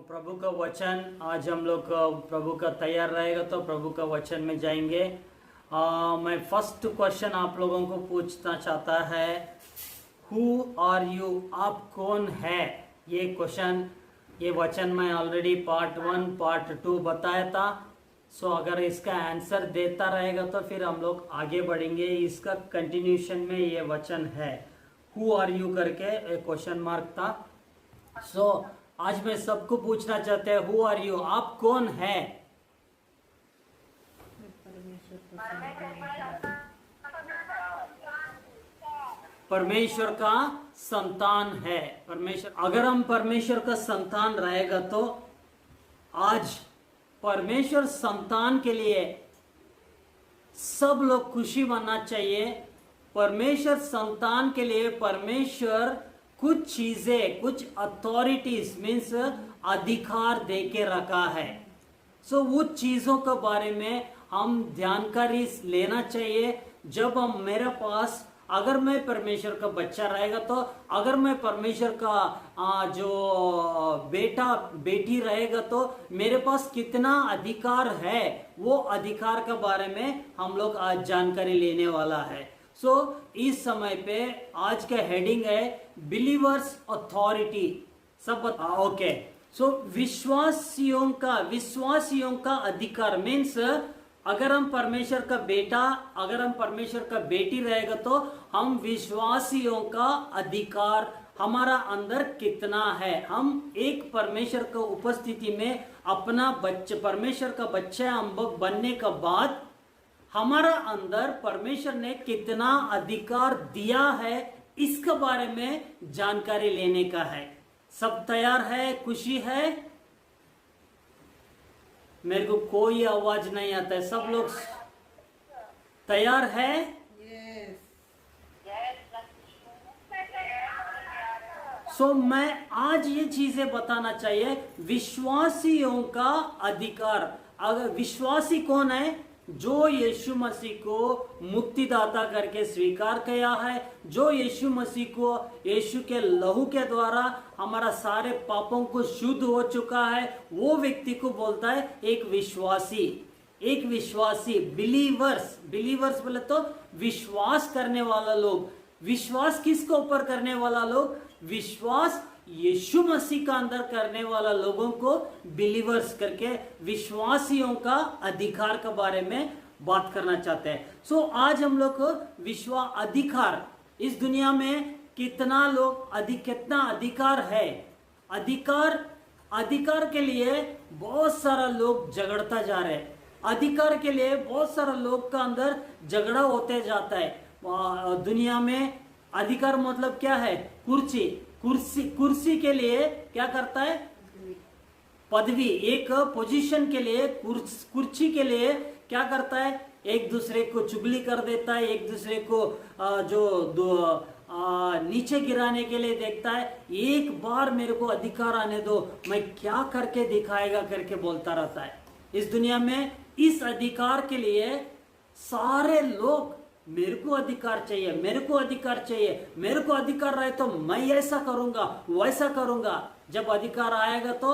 प्रभु का वचन आज हम लोग प्रभु का तैयार रहेगा तो प्रभु का वचन में जाएंगे। मैं फर्स्ट क्वेश्चन आप लोगों को पूछना चाहता है, हु आर यू, आप कौन है। ये क्वेश्चन, ये वचन मैं ऑलरेडी पार्ट 1 पार्ट 2 बताया था। सो अगर इसका आंसर देता रहेगा तो फिर हम लोग आगे बढ़ेंगे। इसका कंटिन्यूशन में ये वचन है, हु आर यू करके एक क्वेश्चन मार्क था। सो आज मैं सबको पूछना चाहते हैं, हु आर यू, आप कौन है। परमेश्वर का संतान है। परमेश्वर, अगर हम परमेश्वर का संतान रहेगा तो आज परमेश्वर संतान के लिए सब लोग खुशी मानना चाहिए। परमेश्वर संतान के लिए परमेश्वर कुछ चीजें, कुछ अथॉरिटीज मीन्स अधिकार दे के रखा है। सो उस चीजों के बारे में हम जानकारी लेना चाहिए। जब हम मेरे पास, अगर मैं परमेश्वर का बच्चा रहेगा तो, अगर मैं परमेश्वर का जो बेटा बेटी रहेगा तो मेरे पास कितना अधिकार है, वो अधिकार के बारे में हम लोग आज जानकारी लेने वाला है। सो इस समय पे आज का हेडिंग है बिलीवर्स अथॉरिटी। सब ओके। सो विश्वासियों का अधिकार मीन्स अगर हम परमेश्वर का बेटा, अगर हम परमेश्वर का बेटी रहेगा तो हम विश्वासियों का अधिकार हमारा अंदर कितना है। हम एक परमेश्वर का उपस्थिति में अपना बच्चा, परमेश्वर का बच्चा हम बनने के बाद हमारा अंदर परमेश्वर ने कितना अधिकार दिया है, इसके बारे में जानकारी लेने का है। सब तैयार है? खुशी है? मेरे को कोई आवाज नहीं आता है। सब लोग तैयार है? सो मैं आज ये चीजें बताना चाहिए, विश्वासियों का अधिकार। अगर विश्वासी कौन है? जो यीशु मसीह को मुक्तिदाता करके स्वीकार किया है, जो यीशु मसीह को, यीशु के लहू के द्वारा हमारा सारे पापों को शुद्ध हो चुका है, वो व्यक्ति को बोलता है एक विश्वासी। एक विश्वासी, बिलीवर्स बोले तो विश्वास करने वाला लोग। विश्वास किसके ऊपर करने वाला लोग? विश्वास यीशु मसीह का अंदर करने वाला लोगों को बिलीवर्स करके, विश्वासियों का अधिकार के बारे में बात करना चाहते हैं। सो आज हम लोग को अधिकार, इस दुनिया में कितना लोग कितना अधिकार है। अधिकार के लिए बहुत सारा लोग झगड़ता जा रहे हैं। अधिकार के लिए बहुत सारा लोग का अंदर झगड़ा होते जाता है। दुनिया में अधिकार मतलब क्या है? कुर्सी के लिए क्या करता है? पदवी, एक पोजीशन के लिए, कुर्सी के लिए क्या करता है? एक दूसरे को चुगली कर देता है, एक दूसरे को नीचे गिराने के लिए देखता है। एक बार मेरे को अधिकार आने दो, मैं क्या करके दिखाएगा करके बोलता रहता है। इस दुनिया में इस अधिकार के लिए सारे लोग, मेरे को अधिकार चाहिए, मेरे को अधिकार चाहिए, मेरे को अधिकार रहे तो मैं ऐसा करूंगा, वैसा करूंगा। जब अधिकार आएगा तो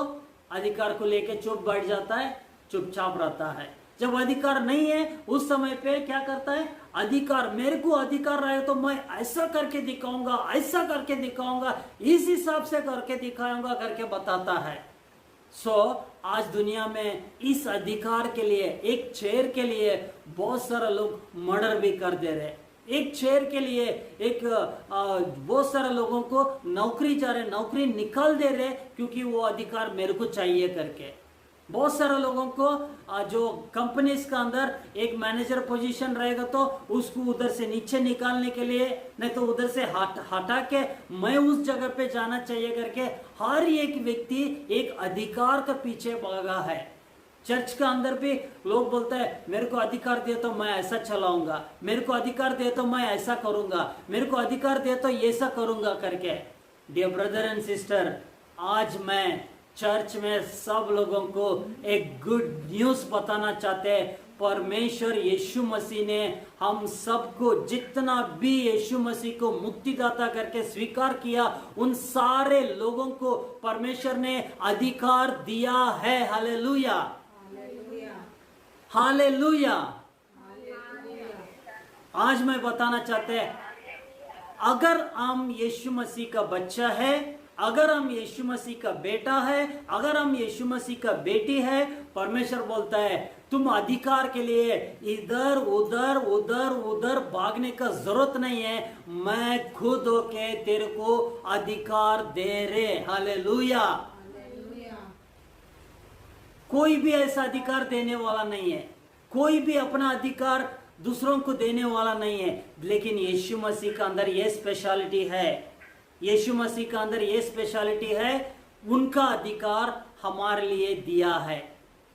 अधिकार को लेके चुप बैठ जाता है, चुपचाप रहता है। जब अधिकार नहीं है उस समय पे क्या करता है? अधिकार, मेरे को अधिकार रहे तो मैं ऐसा करके दिखाऊंगा, ऐसा करके दिखाऊंगा, इस हिसाब से करके दिखाऊंगा करके बताता है। सो आज दुनिया में इस अधिकार के लिए, एक चेयर के लिए बहुत सारा लोग मर्डर भी कर दे रहे। एक चेयर के लिए बहुत सारे लोगों को नौकरी जा रहे, नौकरी निकाल दे रहे क्योंकि वो अधिकार मेरे को चाहिए करके। बहुत सारे लोगों को जो कंपनीज का अंदर एक मैनेजर पोजीशन रहेगा तो उसको उधर से नीचे निकालने के लिए, नहीं तो उधर से हटा के मैं उस जगह पे जाना चाहिए करके हर एक व्यक्ति एक अधिकार के पीछे भागा है। चर्च के अंदर भी लोग बोलते हैं मेरे को अधिकार दे तो मैं ऐसा चलाऊंगा, मेरे को अधिकार दे तो मैं ऐसा करूंगा, मेरे को अधिकार दे तो ऐसा करूंगा करके। डियर ब्रदर एंड सिस्टर, आज मैं चर्च में सब लोगों को एक गुड न्यूज बताना चाहते हैं। परमेश्वर यीशु मसीह ने हम सबको, जितना भी यीशु मसीह को मुक्तिदाता करके स्वीकार किया, उन सारे लोगों को परमेश्वर ने अधिकार दिया है। Hallelujah, hallelujah. आज मैं बताना चाहते हैं, अगर हम यीशु मसीह का बच्चा है, अगर हम यीशु मसीह का बेटा है, अगर हम यीशु मसीह का बेटी है, परमेश्वर बोलता है तुम अधिकार के लिए इधर उधर उधर उधर भागने का जरूरत नहीं है, मैं खुद होके तेरे को अधिकार दे रहे। हालेलुया। कोई भी ऐसा अधिकार देने वाला नहीं है, कोई भी अपना अधिकार दूसरों को देने वाला नहीं है, लेकिन यीशु मसीह का अंदर ये स्पेशलिटी है, यीशु मसीह का अंदर ये स्पेशलिटी है, उनका अधिकार हमारे लिए दिया है।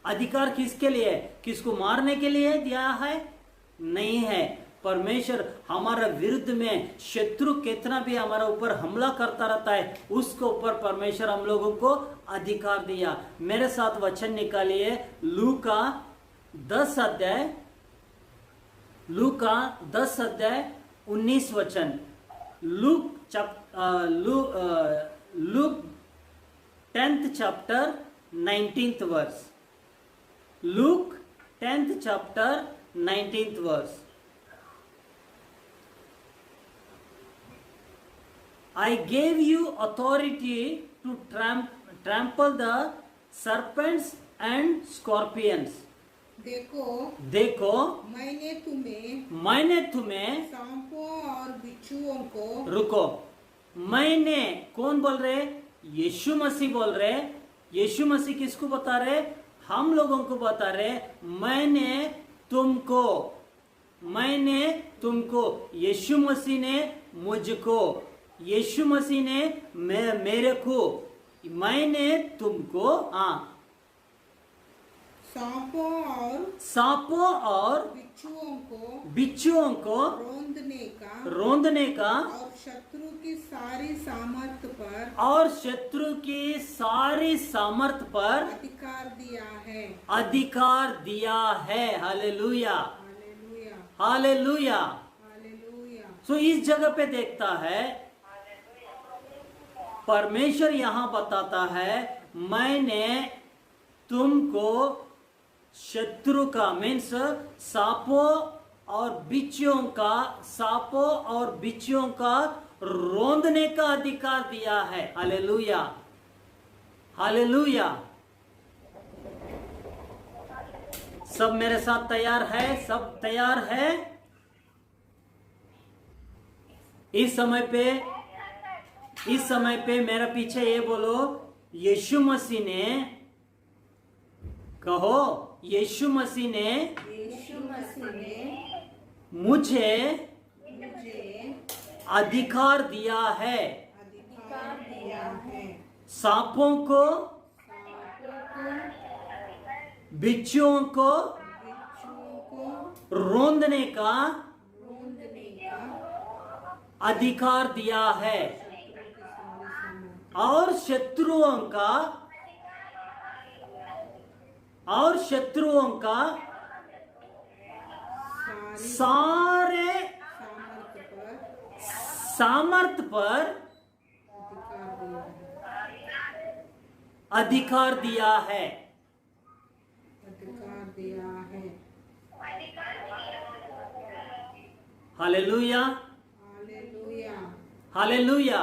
अधिकार किसके लिए? किसको मारने के लिए दिया है? नहीं है। परमेश्वर हमारे विरुद्ध में, शत्रु कितना भी हमारे ऊपर हमला करता रहता है, उसके ऊपर परमेश्वर हम लोगों को अधिकार दिया। मेरे साथ वचन निकालिए, लूका 10 अध्याय, लूका 10 अध्याय 19 वचन। Look 10th chapter 19th verse. Luke 10th chapter 19th verse. I gave you authority to trample the serpents and scorpions. देखो मैंने तुम्हें सांपों और बिच्छुओं को, रुको, मैंने, कौन बोल रहे? यीशु मसीह बोल रहे। यीशु मसीह किसको बता रहे? हम लोगों को बता रहे, मैंने तुमको, यीशु मसीह ने मुझको, यीशु मसीह ने मेरे को, मैंने तुमको, सांपों और बिच्छुओं को रोंदने का और शत्रु की सारी सामर्थ पर अधिकार दिया है। Hallelujah, hallelujah. सो इस जगह पे देखता है, परमेश्वर यहां बताता है, मैंने तुमको शत्रु का, मीन्स सांपों और बिच्छुओं का रोंदने का अधिकार दिया है। Hallelujah, hallelujah. सब मेरे साथ तैयार है? सब तैयार है? इस समय पे मेरे पीछे ये बोलो, यीशु मसीह ने, कहो, यीशु मसीह ने मुझे अधिकार दिया है सांपों को, बिच्छुओं को रोंदने का अधिकार दिया है, और शत्रुओं का सारे सामर्थ पर अधिकार दिया है। Hallelujah, hallelujah.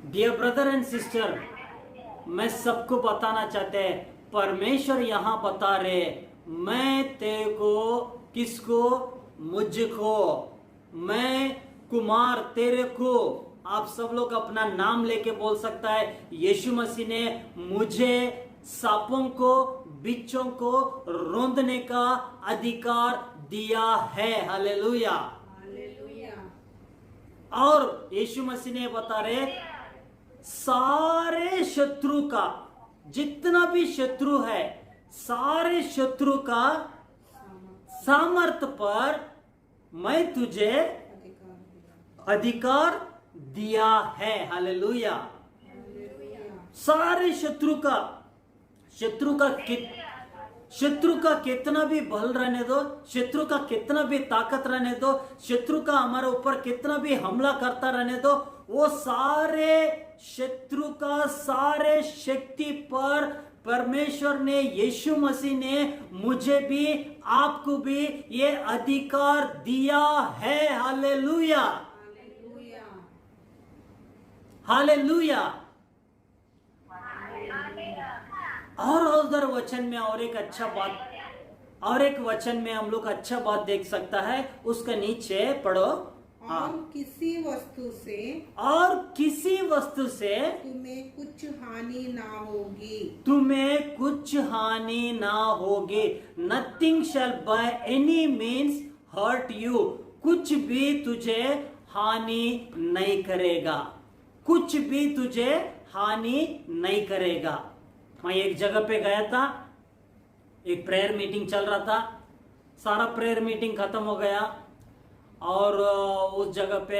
Dear brother and sister, मैं सबको बताना चाहते हैं, परमेश्वर यहां बता रहे, मैं तेरे को, किसको? मुझको, मैं कुमार तेरे को, आप सब लोग अपना नाम लेके बोल सकता है, यीशु मसीह ने मुझे सांपों को, बिच्छों को रोंदने का अधिकार दिया है। हालेलुया, और यीशु मसीह ने बता रहे, सारे शत्रु का, जितना भी शत्रु है, सारे शत्रु का सामर्थ पर मैं तुझे अधिकार दिया है। हालेलुया। सारे शत्रु का शत्रु का कितना भी बल रहने दो, शत्रु का कितना भी ताकत रहने दो, शत्रु का हमारे ऊपर कितना भी हमला करता रहने दो, वो सारे शत्रु का सारे शक्ति पर परमेश्वर ने, यीशु मसीह ने मुझे भी आपको भी ये अधिकार दिया है। Hallelujah, hallelujah, hallelujah. और उधर वचन में और एक अच्छा बात, और एक वचन में हम लोग अच्छा बात देख सकता है, उसका नीचे पढ़ो। और किसी वस्तु से और किसी वस्तु से तुम्हें कुछ हानि ना होगी, तुम्हें कुछ हानि ना होगी। Nothing shall by any means hurt you. कुछ भी तुझे हानि नहीं करेगा, कुछ भी तुझे हानि नहीं करेगा। मैं एक जगह पे गया था, एक प्रेयर मीटिंग चल रहा था, सारा प्रेयर मीटिंग खत्म हो गया और उस जगह पे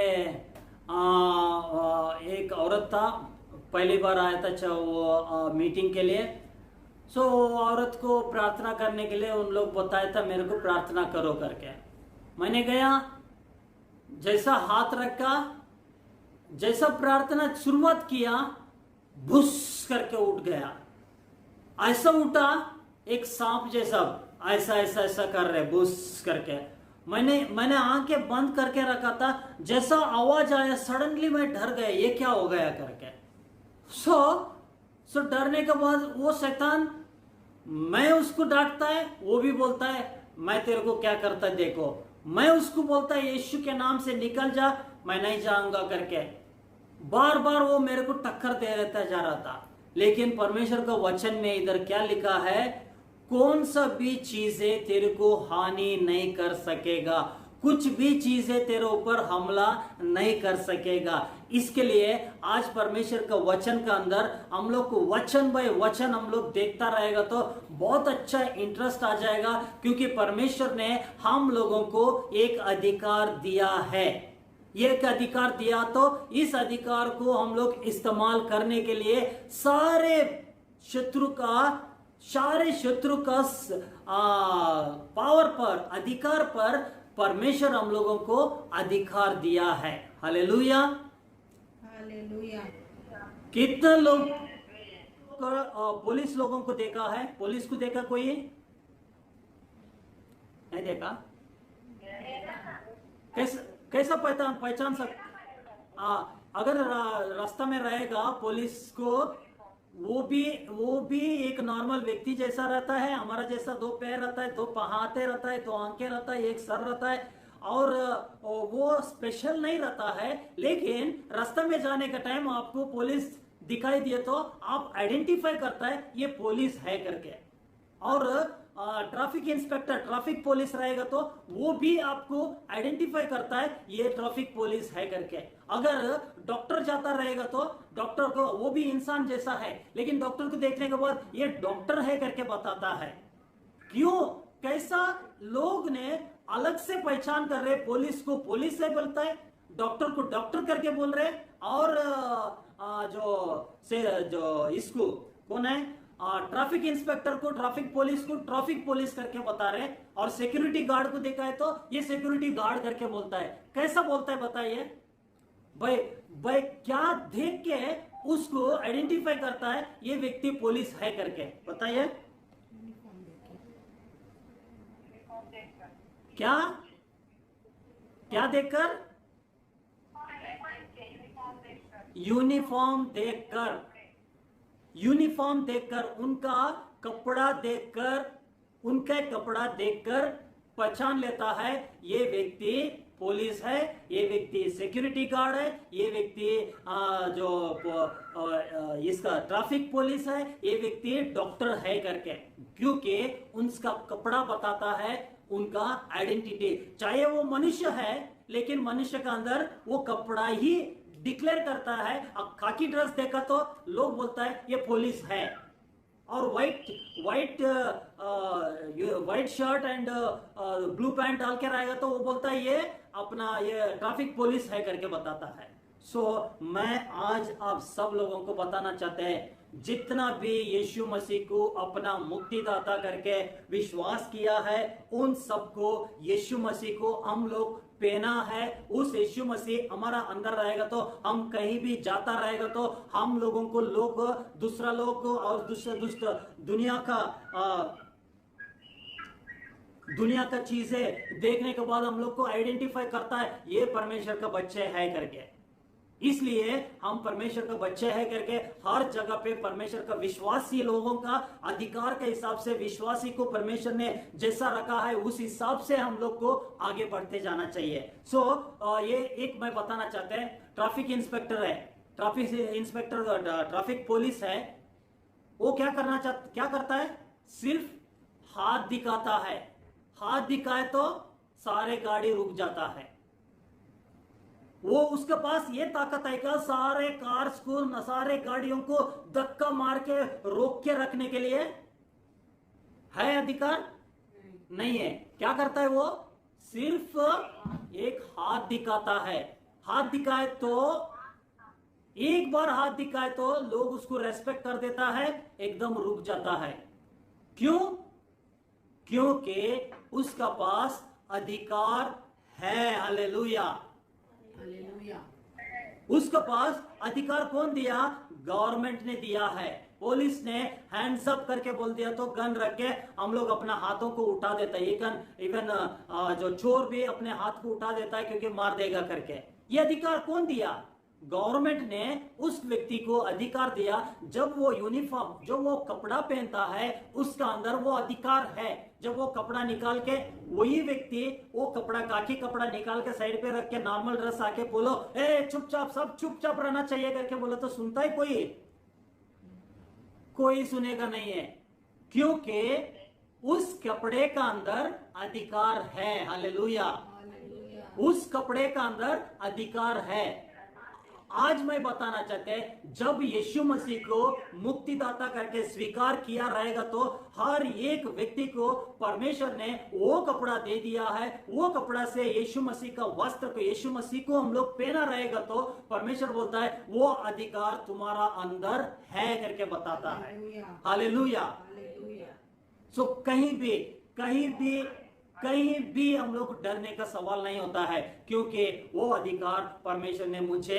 एक औरत था, पहली बार आया था वो मीटिंग के लिए। सो औरत को प्रार्थना करने के लिए उन लोग बताया था मेरे को प्रार्थना करो करके। मैंने गया, जैसा हाथ रखा, जैसा प्रार्थना शुरुआत किया, भुस करके उठ गया। ऐसा उठा एक सांप जैसा, ऐसा ऐसा ऐसा कर रहे भुस करके। मैंने आंखें बंद करके रखा था, जैसा आवाज आया सडनली मैं डर गया, ये क्या हो गया करके। सो डरने के बाद वो शैतान, मैं उसको डांटता है, वो भी बोलता है मैं तेरे को क्या करता है देखो। मैं उसको बोलता है यीशु के नाम से निकल जा, मैं नहीं जाऊंगा करके। बार बार वो मेरे को टक्कर दे रहता जा रहा था। लेकिन परमेश्वर का वचन में इधर क्या लिखा है, कौन सा भी चीजें तेरे को हानि नहीं कर सकेगा, कुछ भी चीजें तेरे ऊपर हमला नहीं कर सकेगा। इसके लिए आज परमेश्वर का वचन का अंदर हम लोग को वचन बाय वचन हम लोग देखता रहेगा तो बहुत अच्छा इंटरेस्ट आ जाएगा, क्योंकि परमेश्वर ने हम लोगों को एक अधिकार दिया है। एक अधिकार दिया तो इस अधिकार को हम लोग इस्तेमाल करने के लिए सारे शत्रु का पावर पर, अधिकार पर परमेश्वर हम लोगों को अधिकार दिया है। Hallelujah, hallelujah. कितने लोग पुलिस लोगों को देखा है? पुलिस को देखा कोई नहीं देखा? कैसा पहचान सकता? अगर रास्ता में रहेगा पुलिस को, वो भी एक नॉर्मल व्यक्ति जैसा रहता है, हमारा जैसा दो पैर रहता है, दो हाथे रहता है, दो आंखें रहता है, एक सर रहता है, और वो स्पेशल नहीं रहता है। लेकिन रास्ते में जाने का टाइम आपको पुलिस दिखाई दिए तो आप आइडेंटिफाई करता है ये पुलिस है करके। और ट्रैफिक इंस्पेक्टर, ट्रैफिक पुलिस रहेगा तो वो भी आपको आइडेंटिफाई करता है ये ट्रैफिक पुलिस है करके। अगर डॉक्टर जाता रहेगा तो डॉक्टर को, वो भी इंसान जैसा है, लेकिन डॉक्टर को देखने के बाद ये डॉक्टर है करके बताता है। क्यों? कैसा लोग ने अलग से पहचान कर रहे, पुलिस को पुलिस है बोलता है, डॉक्टर को डॉक्टर करके बोल रहे, और जो इसको कौन है, ट्रैफिक इंस्पेक्टर को, ट्रैफिक पुलिस को ट्रैफिक पुलिस करके बता रहे, और सिक्योरिटी गार्ड को देखा है तो ये सिक्योरिटी गार्ड करके बोलता है। कैसा बोलता है बताइए भाई? क्या देख के उसको आइडेंटिफाई करता है ये व्यक्ति पुलिस है करके? बताइए क्या देखकर? यूनिफॉर्म देखकर, उनका कपड़ा देखकर पहचान लेता है ये व्यक्ति पुलिस है, ये व्यक्ति सिक्योरिटी गार्ड है, ये व्यक्ति इसका ट्रैफिक पुलिस है, ये व्यक्ति डॉक्टर है करके। क्योंकि उनका कपड़ा बताता है उनका आइडेंटिटी। चाहे वो मनुष्य है, लेकिन मनुष्य का अंदर वो कपड़ा ही डिक्लेयर करता है। अब खाकी ड्रेस देखा तो लोग बोलता है ये पुलिस है, और white shirt and blue pant डाल के रहेगा तो वो बोलता है ये अपना ये ट्रैफिक पुलिस है करके बताता है। सो मैं आज आप सब लोगों को बताना चाहते हैं जितना भी यीशु मसीह को अपना मुक्तिदाता करके विश्वास किया है, उन सबको यीशु मसीह को हम लोग पहना है। उस यीशु मसीह हमारा अंदर रहेगा तो हम कहीं भी जाता रहेगा तो हम लोगों को लोग दूसरा लोग और दुष्ट दुनिया का चीजें देखने के बाद हम लोग को आइडेंटिफाई करता है ये परमेश्वर का बच्चे है करके। इसलिए हम परमेश्वर का बच्चे है करके हर जगह पे परमेश्वर का विश्वासी लोगों का अधिकार के हिसाब से विश्वासी को परमेश्वर ने जैसा रखा है उस हिसाब से हम लोग को आगे बढ़ते जाना चाहिए। ये एक मैं बताना चाहते हैं, ट्रैफिक इंस्पेक्टर है, ट्रैफिक पुलिस है, वो क्या करता है, सिर्फ हाथ दिखाता है, हाथ दिखाए तो सारे गाड़ी रुक जाता है। वो उसके पास ये ताकत है कि सारे कार्स को, सारे गाड़ियों को धक्का मार के रोक के रखने के लिए है अधिकार? नहीं है। क्या करता है वो? सिर्फ एक हाथ दिखाता है। हाथ दिखाए तो, एक बार हाथ दिखाए तो लोग उसको रेस्पेक्ट कर देता है, एकदम रुक जाता है। क्यों? क्योंकि उसका पास अधिकार है। Hallelujah, hallelujah. उसके पास अधिकार कौन दिया? गवर्नमेंट ने दिया है। पुलिस ने हैंड्स अप करके बोल दिया तो गन रख के हम लोग अपना हाथों को उठा देता है। इवन जो चोर भी अपने हाथ को उठा देता है क्योंकि मार देगा करके। ये अधिकार कौन दिया? गवर्नमेंट ने उस व्यक्ति को अधिकार दिया। जब वो यूनिफॉर्म, जो वो कपड़ा पहनता है, उसका अंदर वो अधिकार है। जब वो कपड़ा निकाल के, वही व्यक्ति वो कपड़ा, काकी कपड़ा निकाल के साइड पे रख के नॉर्मल ड्रेस आके बोलो ए चुपचाप, सब चुपचाप रहना चाहिए करके बोलो तो सुनता है कोई सुनेगा नहीं है। क्योंकि उस कपड़े का अंदर अधिकार है। हालेलुया, उस कपड़े का अंदर अधिकार है। आज मैं बताना चाहते हैं, जब यीशु मसीह को मुक्तिदाता करके स्वीकार किया रहेगा तो हर एक व्यक्ति को परमेश्वर ने वो कपड़ा दे दिया है। वो कपड़ा से यीशु मसीह का वस्त्र को, यीशु मसीह को हम लोग पहना रहेगा तो परमेश्वर बोलता है वो अधिकार तुम्हारा अंदर है करके बताता है। हालेलुया। सो कहीं भी हम लोग डरने का सवाल नहीं होता है, क्योंकि वो अधिकार परमेश्वर ने मुझे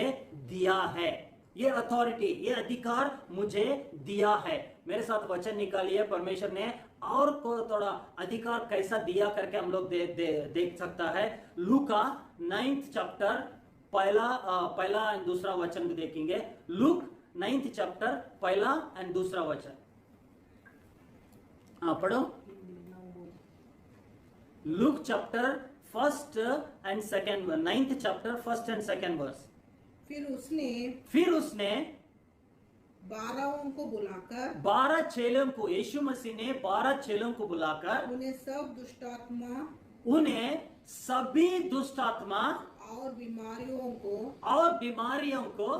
दिया है। ये अथॉरिटी, ये अधिकार मुझे दिया है। मेरे साथ वचन निकालिए, परमेश्वर ने और को थोड़ा अधिकार कैसा दिया करके हम लोग देख सकता है। लूका 9th चैप्टर पहला एंड दूसरा वचन भी देखेंगे। लूक 9th चैप्टर पहला एंड दूसरा वचन। पढ़ो। Luke chapter 1st and 2nd, 9th chapter 1st and 2nd verse। फिर उसने 12 को बुलाकर, 12 चेलों को, यीशु मसीह ने 12 चेलों को बुलाकर उन्हें सभी दुष्ट आत्मा और बीमारियों को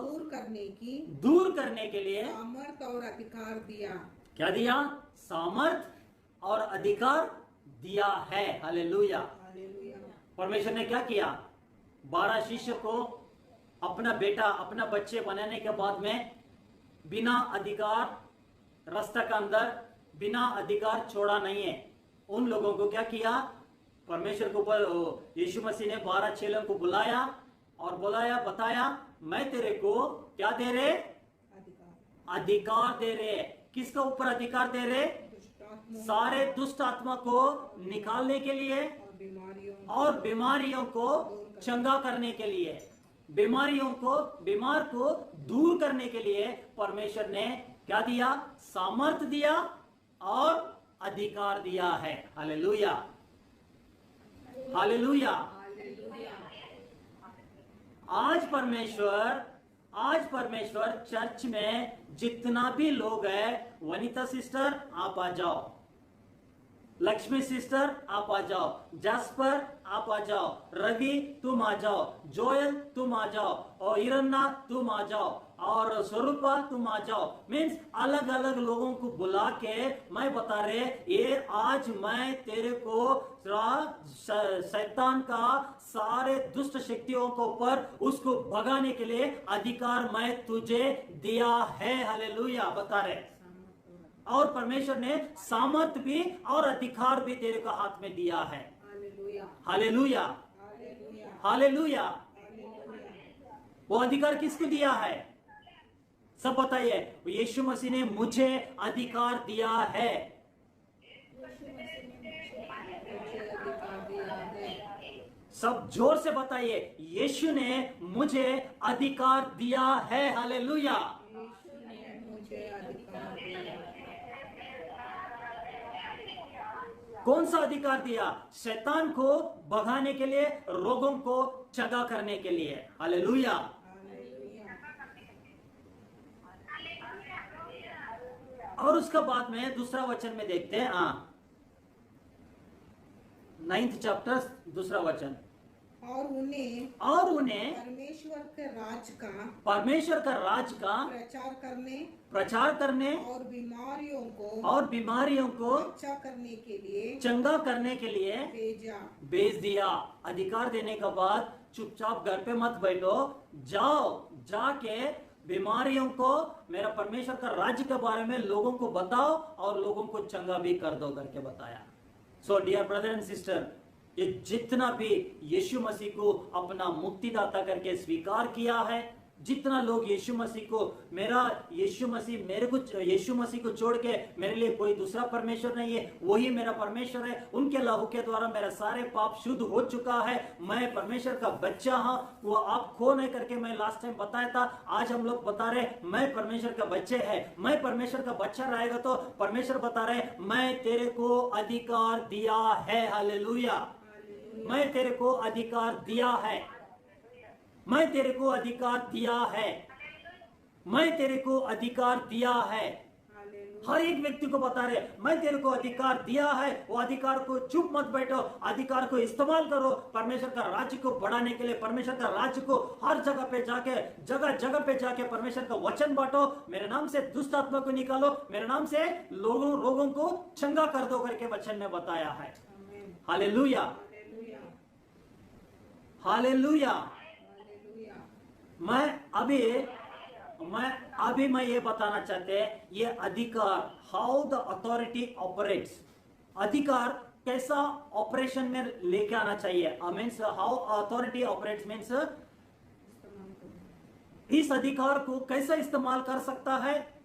दूर करने के लिए सामर्थ और अधिकार दिया। क्या दिया? सामर्थ और अधिकार दिया है। हालेलुया। परमेश्वर ने क्या किया? 12 शिष्य को अपना बेटा, अपना बच्चे बनाने के बाद में बिना अधिकार रास्ता के अंदर बिना अधिकार छोड़ा नहीं है। उन लोगों को क्या किया? परमेश्वर के ऊपर यीशु मसीह ने 12 चेलों को बुलाया और बताया मैं तेरे को क्या दे रहे? अधिकार दे रहे। किसका ऊपर अधिकार दे रहे? सारे दुष्ट आत्मा को निकालने के लिए और बीमारियों को चंगा करने के लिए, बीमार को दूर करने के लिए परमेश्वर ने क्या दिया? सामर्थ दिया और अधिकार दिया है। Hallelujah, hallelujah. आज परमेश्वर चर्च में जितना भी लोग है, वनिता सिस्टर आप आ जाओ, लक्ष्मी सिस्टर आप आ जाओ, जस्पर आप आ जाओ, रवि तुम आ जाओ, जोयल तुम आ जाओ और इरन्ना तुम आ जाओ। और स्वरूपा तुम आ जाओ। मीन्स अलग अलग लोगों को बुला के मैं बता रहे, ये आज मैं तेरे को शैतान का सारे दुष्ट शक्तियों को ऊपर उसको भगाने के लिए अधिकार मैं तुझे दिया है। हालेलुया बता रहे। और परमेश्वर ने सामर्थ भी और अधिकार भी तेरे को हाथ में दिया है। Hallelujah hallelujah. वो अधिकार किसको दिया है? सब बताइए। यीशु मसीह ने मुझे अधिकार दिया है। सब जोर से बताइए, यीशु ने मुझे अधिकार दिया है। हालेलुया। कौन सा अधिकार दिया? शैतान को भगाने के लिए, रोगों को चंगा करने के लिए। हालेलुया। और उसका बाद में दूसरा वचन में देखते हैं, 9th चैप्टर दूसरा वचन। और उन्हें परमेश्वर का राज का प्रचार करने और बीमारियों को चंगा करने के लिए भेज दिया। अधिकार देने के बाद चुपचाप घर पे मत बैठो, जाओ, जाके बीमारियों को, मेरा परमेश्वर का राज्य के बारे में लोगों को बताओ और लोगों को चंगा भी कर दो करके बताया। So dear brother and sister, ये जितना भी यीशु मसीह को अपना मुक्तिदाता करके स्वीकार किया है, जितना लोग यीशु मसीह को, यीशु मसीह को छोड़ के मेरे लिए कोई दूसरा परमेश्वर नहीं है, वही मेरा परमेश्वर है, उनके लहू के द्वारा मेरा सारे पाप शुद्ध हो चुका है, मैं परमेश्वर का बच्चा हूं। वो आप कौन है करके मैं लास्ट टाइम बताया था, आज हम लोग बता रहे मैं परमेश्वर का बच्चे है। मैं परमेश्वर का बच्चा रहेगा तो परमेश्वर बता रहे मैं तेरे को अधिकार दिया है। हालेलुया। मैं तेरे को अधिकार दिया है, मैं तेरे को अधिकार दिया है, मैं तेरे को अधिकार दिया है। हर एक व्यक्ति को बता रहे मैं तेरे को अधिकार दिया है। वो अधिकार को चुप मत बैठो, अधिकार को इस्तेमाल करो परमेश्वर का राज्य को बढ़ाने के लिए। परमेश्वर का राज्य को हर जगह पे जाके, जगह जगह पे जाके परमेश्वर का वचन बांटो। मेरे नाम से दुष्ट आत्मा को निकालो, मेरे नाम से लोगों को चंगा कर दो करके वचन में बताया है। Hallelujah hallelujah. मैं ये बताना चाहते हैं, ये अधिकार, हाउ द अथॉरिटी ऑपरेट्स, अधिकार कैसा ऑपरेशन में लेके आना चाहिए। Means how authority operates means इस अधिकार को कैसा इस्तेमाल कर सकता है।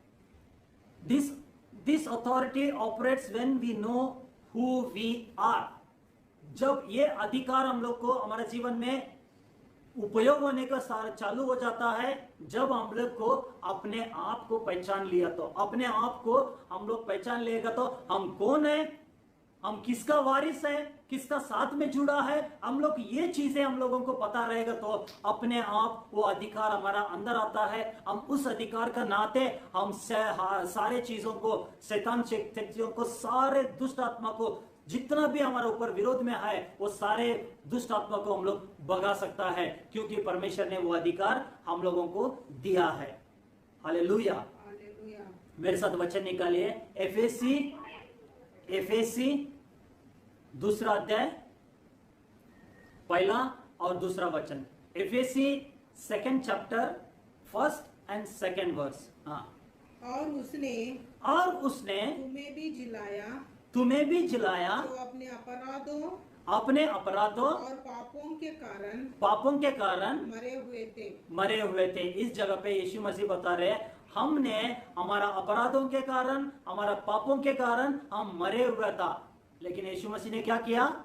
This authority operates when we know who we are. जब ये अधिकार हम लोग को हमारे जीवन में उपयोग होने का चालू हो जाता है, जब हम लोग को अपने आप को पहचान लिया, तो अपने आप को हम लोग पहचान लेगा तो हम कौन है, हम किसका वारिस है, किसका साथ में जुड़ा है, हम लोग ये चीजें हम लोगों को पता रहेगा तो अपने आप वो अधिकार हमारा अंदर आता है। हम उस अधिकार का नाते हम सारे चीजों को, शैतान शक्तियों को, सारे दुष्ट आत्मा को, जितना भी हमारे ऊपर विरोध में है, वो सारे दुष्ट आत्मा को हम लोग भगा सकता है, क्योंकि परमेश्वर ने वो अधिकार हम लोगों को दिया है। हालेलुया। मेरे साथ वचन निकालिए, एफेसी दूसरा अध्याय पहला और दूसरा वचन। Ephesians 2nd chapter 1st and 2nd verse. और उसने तुम्हें भी जिलाया तो अपने अपराधों और पापों के कारण मरे हुए थे। इस जगह पे यीशु मसीह बता रहे हमने हमारा अपराधों के कारण, हमारा पापों के कारण हम मरे हुए था, लेकिन यीशु मसीह ने क्या किया,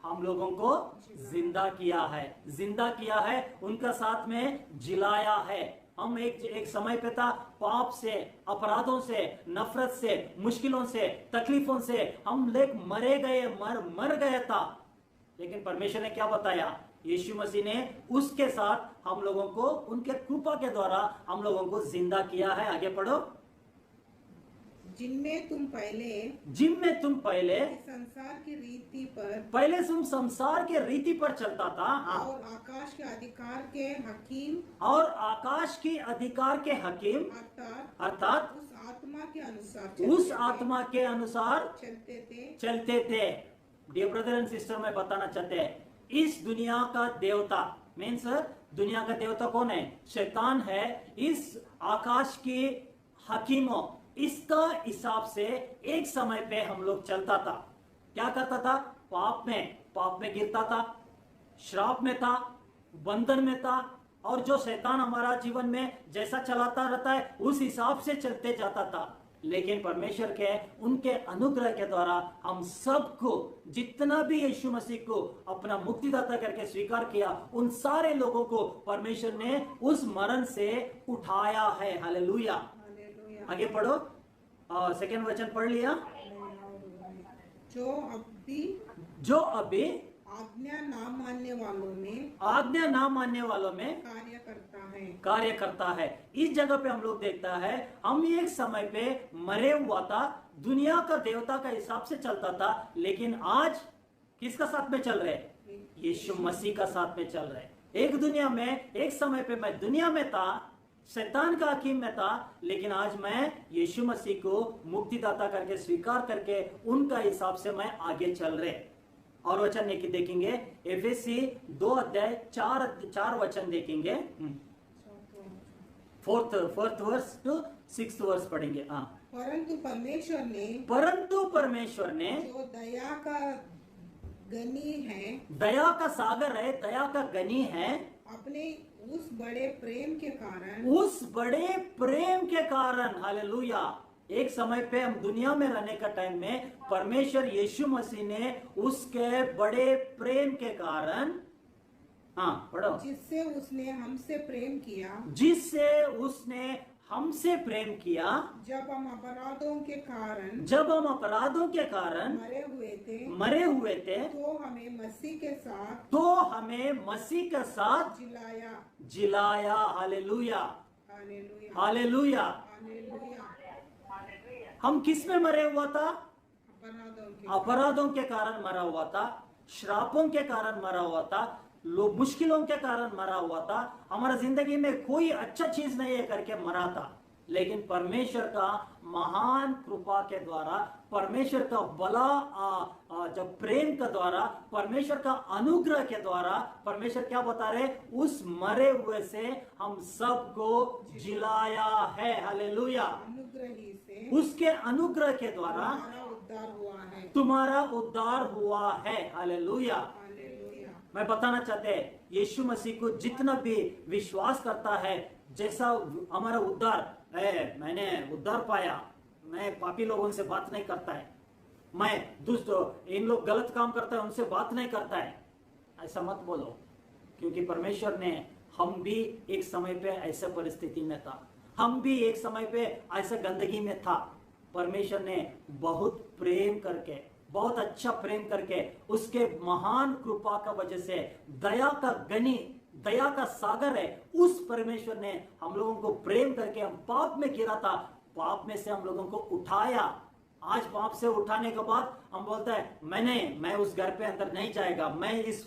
हम लोगों को जिंदा किया है, उनका साथ में जिलाया है। हम एक समय पे था, पाप से, अपराधों से, नफरत से, मुश्किलों से, तकलीफों से हम लोग मर गए था, लेकिन परमेश्वर ने क्या बताया, यीशु मसीह ने उसके साथ हम लोगों को, उनके कृपा के द्वारा हम लोगों को जिंदा किया है। आगे पढ़ो। जिनमें तुम पहले संसार की रीति पर पहले तुम संसार के रीति पर चलता था। हाँ। और आकाश के अधिकार के हकीम और आकाश की अधिकार के हकीम अर्थात उस आत्मा के अनुसार चलते थे। डियर ब्रदर एंड सिस्टर, मैं बताना चाहते हैं, इस दुनिया का देवता मीन्स दुनिया का देवता कौन है? शैतान है। इस आकाश के हकीमों इसका हिसाब से एक समय पे हम लोग चलता था। क्या करता था? पाप में गिरता था, श्राप में था, बंधन में था, और जो शैतान हमारा जीवन में जैसा चलाता रहता है उस हिसाब से चलते जाता था। लेकिन परमेश्वर के उनके अनुग्रह के द्वारा हम सबको, जितना भी यीशु मसीह को अपना मुक्तिदाता करके स्वीकार किया, उन सारे लोगों को परमेश्वर ने उस मरण से उठाया है। हालेलुया। आगे पढ़ो, सेकेंड वचन पढ़ लिया। जो अभी आज्ञा ना मानने वालों में कार्य करता है। इस जगह पे हम लोग देखता है, हम एक समय पे मरे हुआ था, दुनिया का देवता का हिसाब से चलता था, लेकिन आज किसका साथ में चल रहे? यीशु मसीह का साथ में चल रहे। एक समय पे मैं दुनिया में था, शैतान का हकीम में था, लेकिन आज मैं यीशु मसीह को मुक्तिदाता करके स्वीकार करके उनका हिसाब से मैं आगे चल रहे। और वचन देखेंगे, एफएसी 2 अध्याय 4 वचन देखेंगे। 4th verse to 6th verse पढ़ेंगे। हाँ। परंतु परमेश्वर ने जो दया का गनी है, दया का सागर है, दया का गनी है, अपने उस बड़े प्रेम के कारण हालेलुया। एक समय पे हम दुनिया में रहने का टाइम में परमेश्वर यीशु मसीह ने उसके बड़े प्रेम के कारण, हाँ पढ़ो, जिससे उसने हमसे प्रेम किया, जब हम अपराधों के कारण मरे हुए थे, तो हमें मसीह के साथ जिलाया। Hallelujah, hallelujah. हम किस में मरे हुआ था? अपराधों के कारण मरा हुआ था, श्रापों के कारण मरा हुआ था, मुश्किलों के कारण मरा हुआ था, हमारा जिंदगी में कोई अच्छा चीज नहीं है करके मरा था। लेकिन परमेश्वर का महान कृपा के द्वारा, परमेश्वर का बला जब प्रेम के द्वारा, परमेश्वर का अनुग्रह के द्वारा, परमेश्वर क्या बता रहे? उस मरे हुए से हम सबको जिलाया है। हालेलुया। उसके अनुग्रह के द्वारा तुम्हारा उद्धार हुआ है। हालेलुया। मैं बताना चाहते हैं, यीशु मसीह को जितना भी विश्वास करता है, जैसा हमारा उद्धार है, मैंने उद्धार पाया, मैं पापी लोगों से बात नहीं करता है, मैं दुष्ट, इन लोग गलत काम करता है उनसे बात नहीं करता है, ऐसा मत बोलो। क्योंकि परमेश्वर ने, हम भी एक समय पे ऐसे परिस्थिति में था, हम भी एक समय पे ऐसे गंदगी में था। परमेश्वर ने बहुत प्रेम करके, बहुत अच्छा प्रेम करके, उसके महान कृपा का वजह से, दया का गनी, दया का सागर है, उस परमेश्वर ने हम लोगों को प्रेम करके, हम पाप में गिरा था, पाप में से हम लोगों को उठाया। आज पाप से उठाने के बाद हम बोलते हैं मैं उस घर पे अंदर नहीं जाएगा, मैं इस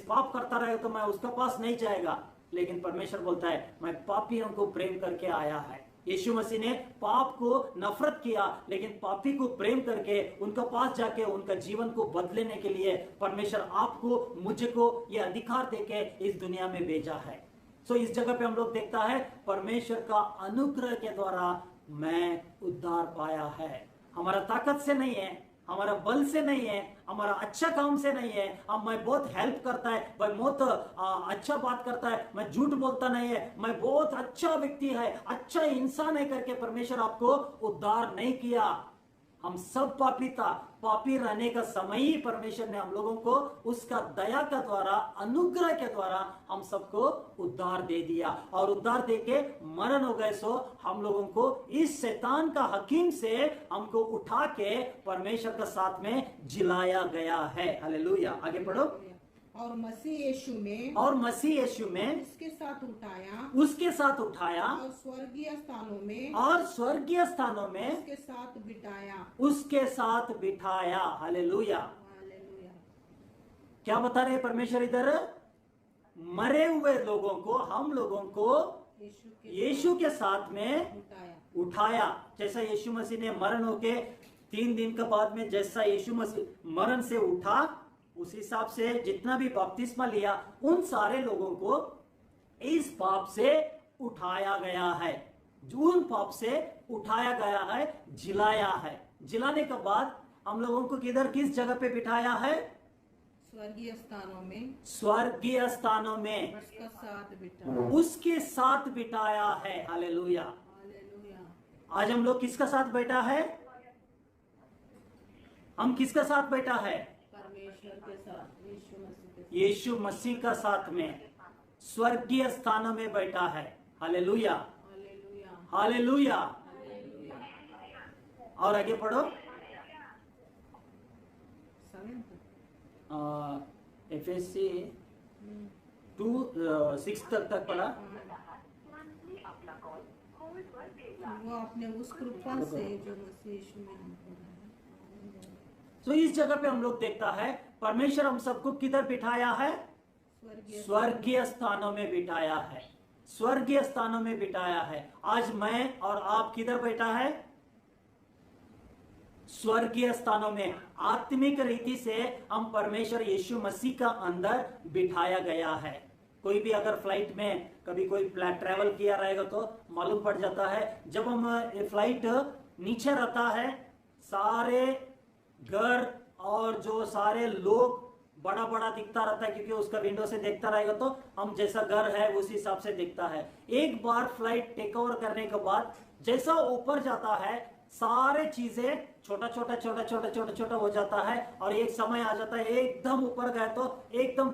पाप करता रहे तो मैं उसके पास नहीं जाएगा। लेकिन परमेश्वर बोलता है, मैं पापियों को प्रेम करके आया है। यीशु मसीह ने पाप को नफरत किया, लेकिन पापी को प्रेम करके उनका पास जाके उनका जीवन को बदलने के लिए परमेश्वर आपको, मुझको ये अधिकार देके इस दुनिया में भेजा है। सो इस जगह पे हम लोग देखता है, परमेश्वर का अनुग्रह के द्वारा मैं उद्धार पाया है। हमारा ताकत से नहीं है, हमारा बल से नहीं है, हमारा अच्छा काम से नहीं है। अब मैं बहुत हेल्प करता है, मैं बहुत अच्छा बात करता है, मैं झूठ बोलता नहीं है, मैं बहुत अच्छा व्यक्ति है, अच्छा इंसान है करके परमेश्वर आपको उद्धार नहीं किया। हम सब पापी था, पापी रहने का समय ही परमेश्वर ने हम लोगों को उसका दया के द्वारा, अनुग्रह के द्वारा हम सबको उद्धार दे दिया, और उद्धार देके मरण हो गए। सो हम लोगों को इस शैतान का हकीम से हमको उठा के परमेश्वर के साथ में जिलाया गया है। हालेलुया। आगे पढ़ो। और मसीह यीशु में उसके साथ उठाया और स्वर्गीय स्थानों में उसके साथ बिठाया। हालेलुया। हालेलुया। क्या बता रहे परमेश्वर इधर? मरे हुए लोगों को, हम लोगों को यीशु के साथ में उठाया। जैसा यीशु मसीह ने मरण होके 3 दिन के बाद में जैसा यीशु मसीह मरण से उठा, उस हिसाब से जितना भी बपतिस्मा लिया उन सारे लोगों को इस पाप से उठाया गया है। उन पाप से उठाया गया है, जिलाया है। जिलाने के बाद हम लोगों को किधर, किस जगह पे बिठाया है? स्वर्गीय स्थानों में उसके साथ बिठाया है। हालेलुया। आज हम लोग किसका साथ बैठा है? हम किसका साथ बैठा है? परमेश्वर के साथ, यीशु मसीह का साथ में स्वर्गीय स्थानों में बैठा है। हालेलुया। हालेलुया। और आगे पढ़ो। एफएससी 2:6 तक पढ़ा। वो अपने उस कृपा से जो मसीह यीशु में हमको है। तो इस जगह पे हम लोग देखता है परमेश्वर हम सबको किधर बिठाया है? स्वर्गीय स्थानों में बिठाया है। स्वर्गीय स्थानों में बिठाया है। आज मैं और आप किधर बैठा है? स्वर्गीय स्थानों में। आत्मिक रीति से हम परमेश्वर यीशु मसीह का अंदर बिठाया गया है। कोई भी अगर फ्लाइट में कभी कोई ट्रैवल किया रहेगा तो मालूम पड़ जाता है, जब हम फ्लाइट नीचे रहता है, सारे घर और जो सारे लोग बड़ा बड़ा दिखता रहता है, क्योंकि उसका विंडो से देखता रहेगा तो हम जैसा घर है उस हिसाब से दिखता है। एक बार फ्लाइट टेक ओवर करने के बाद जैसा ऊपर जाता है, सारे चीजें छोटा छोटा हो जाता है और एक समय आ जाता है एकदम ऊपर गए तो एकदम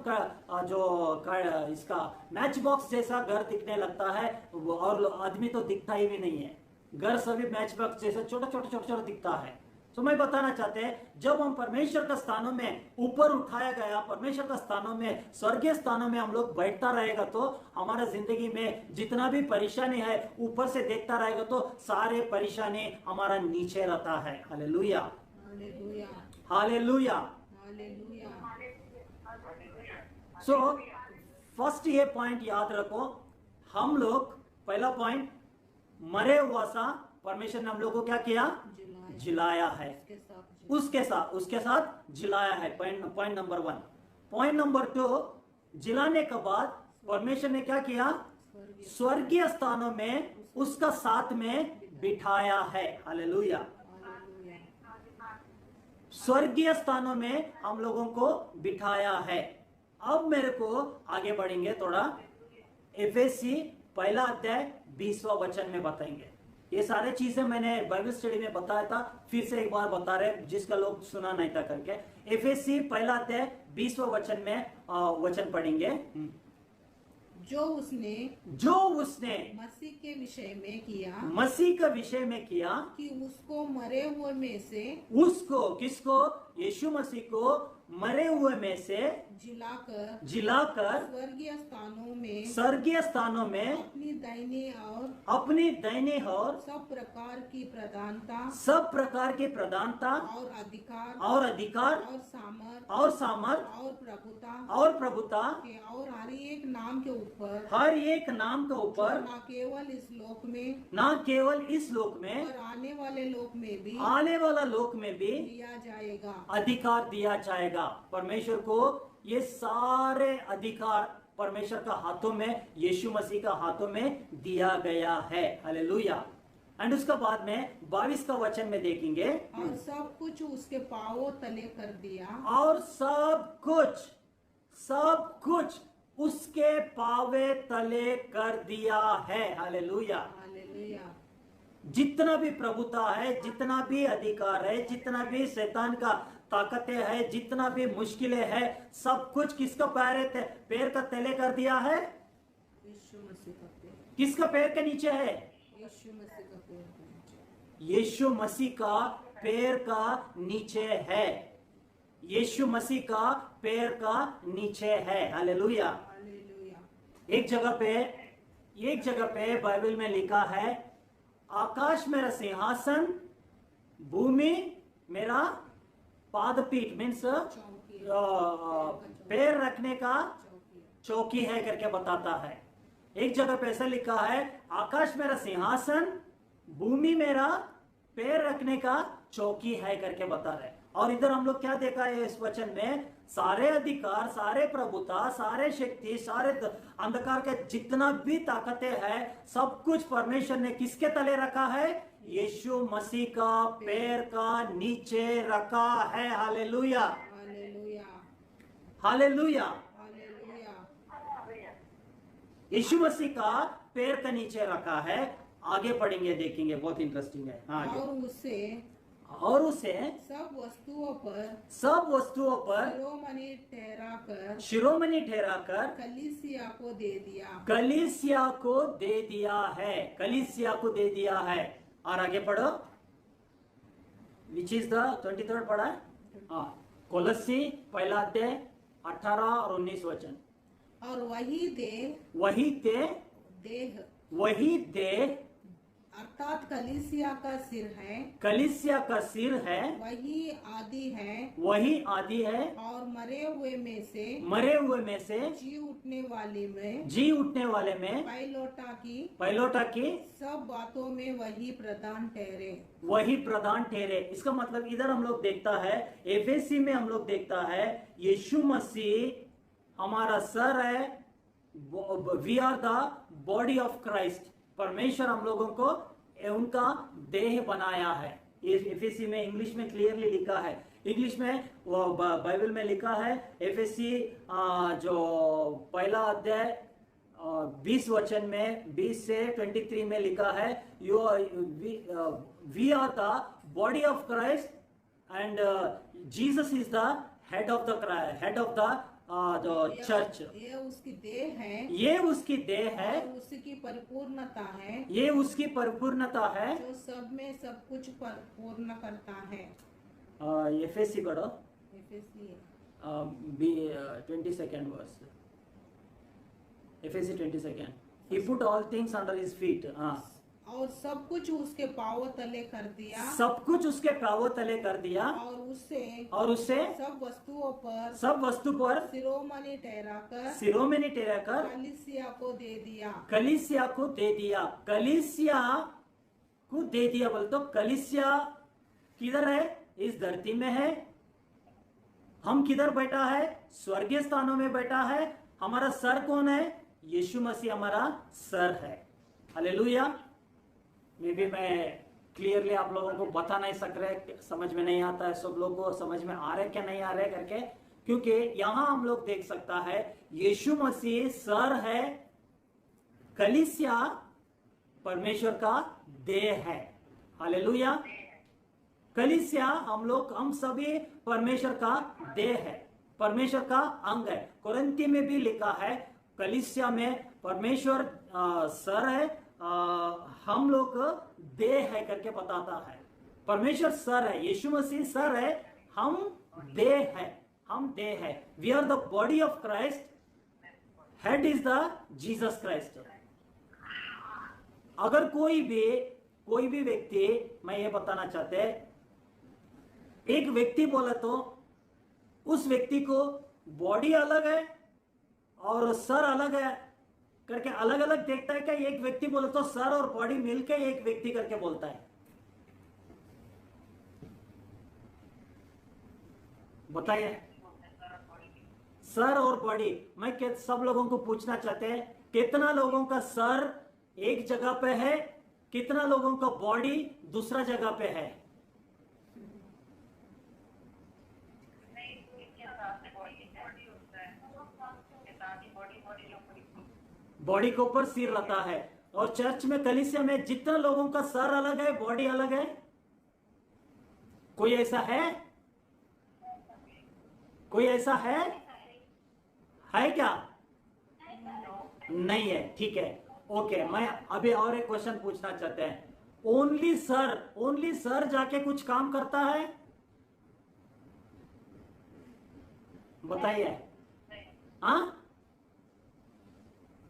इसका मैच बॉक्स जैसा घर दिखने लगता है और आदमी तो दिखता ही भी नहीं है। घर सभी मैच बॉक्स जैसा छोटा दिखता है। तो मैं बताना चाहते हैं, जब हम परमेश्वर का स्थानों में ऊपर उठाया गया, परमेश्वर का स्थानों में, स्वर्गीय स्थानों में हम लोग बैठता रहेगा तो हमारा जिंदगी में जितना भी परेशानी है ऊपर से देखता रहेगा तो सारे परेशानी हमारा नीचे रहता है। Hallelujah. Hallelujah. Hallelujah. Hallelujah. So first ये पॉइंट याद रखो, हम लोग पहला पॉइंट मरे हुआ सा परमेश्वर ने हम लोग को क्या किया? जिलाया है। उसके साथ जिलाया है। Point number 1। पॉइंट नंबर 2, जिलाने के बाद परमेश्वर ने क्या किया? स्वर्गीय स्थानों में उसका साथ में बिठाया है। हालेलुया। स्वर्गीय स्थानों में हम लोगों को बिठाया है। अब मेरे को आगे बढ़ेंगे थोड़ा, एफएससी 1 अध्याय 20वां वचन में बताएंगे। ये सारे चीजें मैंने बाइबल स्टडी में बताया था, फिर से एक बार बता रहे जिसका लोग सुना नहीं था करके। एफएससी 1 अध्याय 20वां वचन में वचन पढ़ेंगे। जो उसने मसीह के विषय में किया कि उसको मरे हुए में से, उसको किसको? यीशु मसीह को मरे हुए में से जिलाकर स्वर्गीय स्थानों में अपनी दाहिने और सब प्रकार की प्रधानता और अधिकार और सामर्थ और प्रभुता और हर एक नाम के ऊपर न केवल इस लोक में और आने वाले लोक में भी दिया जाएगा, अधिकार दिया जाएगा। परमेश्वर को ये सारे अधिकार परमेश्वर का हाथों में, यीशु मसीह का हाथों में दिया गया है। हालेलुया। एंड उसका बाद में 22 का वचन में देखेंगे, और सब कुछ उसके पांवों तले कर दिया, और सब कुछ उसके पावे तले कर दिया है। हालेलुया। हालेलुया। जितना भी प्रभुता है, जितना भी अधिकार है, जितना भी शैतान का ताकतें है, जितना भी मुश्किलें है, सब कुछ किसका पैर का तले कर दिया है? यीशु मसीह का पैर। किसका पैर के नीचे है? यीशु मसीह का पैर के नीचे। यीशु मसीह का पैर का नीचे है। यीशु मसीह का पैर का नीचे है। हालेलुया। एक जगह पे बाइबल में लिखा है, आकाश मेरा सिंहासन, भूमि मेरा पादपीठ, मीन्स पैर रखने का चौकी है करके बताता है। एक जगह पे ऐसा लिखा है, आकाश मेरा सिंहासन, भूमि मेरा पैर रखने का चौकी है करके बता रहे। और इधर हम लोग क्या देखा है इस वचन में, सारे अधिकार, सारे प्रभुता, सारे शक्ति, सारे अंधकार के जितना भी ताकतें हैं, सब कुछ परमेश्वर ने किसके तले रखा है? यीशु मसीह का पैर का नीचे रखा है। Hallelujah, hallelujah. यीशु मसीह का पैर का नीचे रखा है। आगे पढ़ेंगे, देखेंगे, बहुत इंटरेस्टिंग है। हाँ, और उसे सब वस्तुओं पर शिरोमणि ठहराकर कलीसिया को दे दिया है। और आगे पढ़ो, विच इज द 23rd पढ़ा है। हाँ, कोलस्सी 1 अध्याय 18 और 19 वचन। और वही देह अर्थात कलीसिया का सिर है, वही आदि है और मरे हुए में से जी उठने वाले में पैलोटा की सब बातों में वही प्रधान ठहरे। इसका मतलब इधर हम लोग देखता है, एफेसी में हम लोग देखता है, यीशु मसीह हमारा सर है। We are the body of Christ. परमेश्वर हम लोगों को उनका देह बनाया है। एफएससी में इंग्लिश में क्लियरली लिखा है। इंग्लिश में वो बाइबल में लिखा है, एफएससी जो 1 अध्याय 20 वचन में 20 से 23 में लिखा है, we are the body of Christ and Jesus is the head of the church. ये उसकी देह है, ये उसकी उसकी परिपूर्णता है, जो सब में सब कुछ पूर्ण करता है। एफएससी पढ़ो, 22nd verse, Ephesians 22nd। He put all things under his feet। और सब कुछ उसके पांवों तले कर दिया, और उससे सब वस्तु पर शिरोमणि ठहराकर कलीसिया को दे दिया। बोल तो कलीसिया किधर है? इस धरती में है। हम किधर बैठा है? स्वर्गीय स्थानों में बैठा है। हमारा सर कौन है? यीशु मसीह हमारा सर है। हालेलुया। मे भी मैं क्लियरली आप लोगों को बता नहीं सक रहे, समझ में नहीं आता है, सब लोगों को समझ में आ रहे क्या नहीं आ रहे करके, क्योंकि यहां हम लोग देख सकता है यीशु मसीह सर है, कलीसिया परमेश्वर का देह है। हालेलुया। कलीसिया हम सभी परमेश्वर का देह है, परमेश्वर का अंग है। कुरिन्थी में भी लिखा है, कलीसिया में परमेश्वर सर है, हम लोग देह है करके बताता है। परमेश्वर सर है, यीशु मसीह सर है, हम देह है। We are the body of Christ, head is the Jesus Christ. अगर कोई भी व्यक्ति, मैं ये बताना चाहते, एक व्यक्ति बोला तो उस व्यक्ति को बॉडी अलग है और सर अलग है करके अलग अलग देखता है क्या? एक व्यक्ति बोले तो सर और बॉडी मिलकर एक व्यक्ति करके बोलता है। बताइए, सर और बॉडी। मैं सब लोगों को पूछना चाहते हैं, कितना लोगों का सर एक जगह पे है, कितना लोगों का बॉडी दूसरा जगह पे है? बॉडी के ऊपर सिर रहता है। और चर्च में, कलीसिया में जितना लोगों का सर अलग है, बॉडी अलग है। कोई ऐसा है? है क्या? नहीं है। ठीक है, ओके। मैं अभी और एक क्वेश्चन पूछना चाहते हैं। ओनली सर जाके कुछ काम करता है? बताइए। हाँ,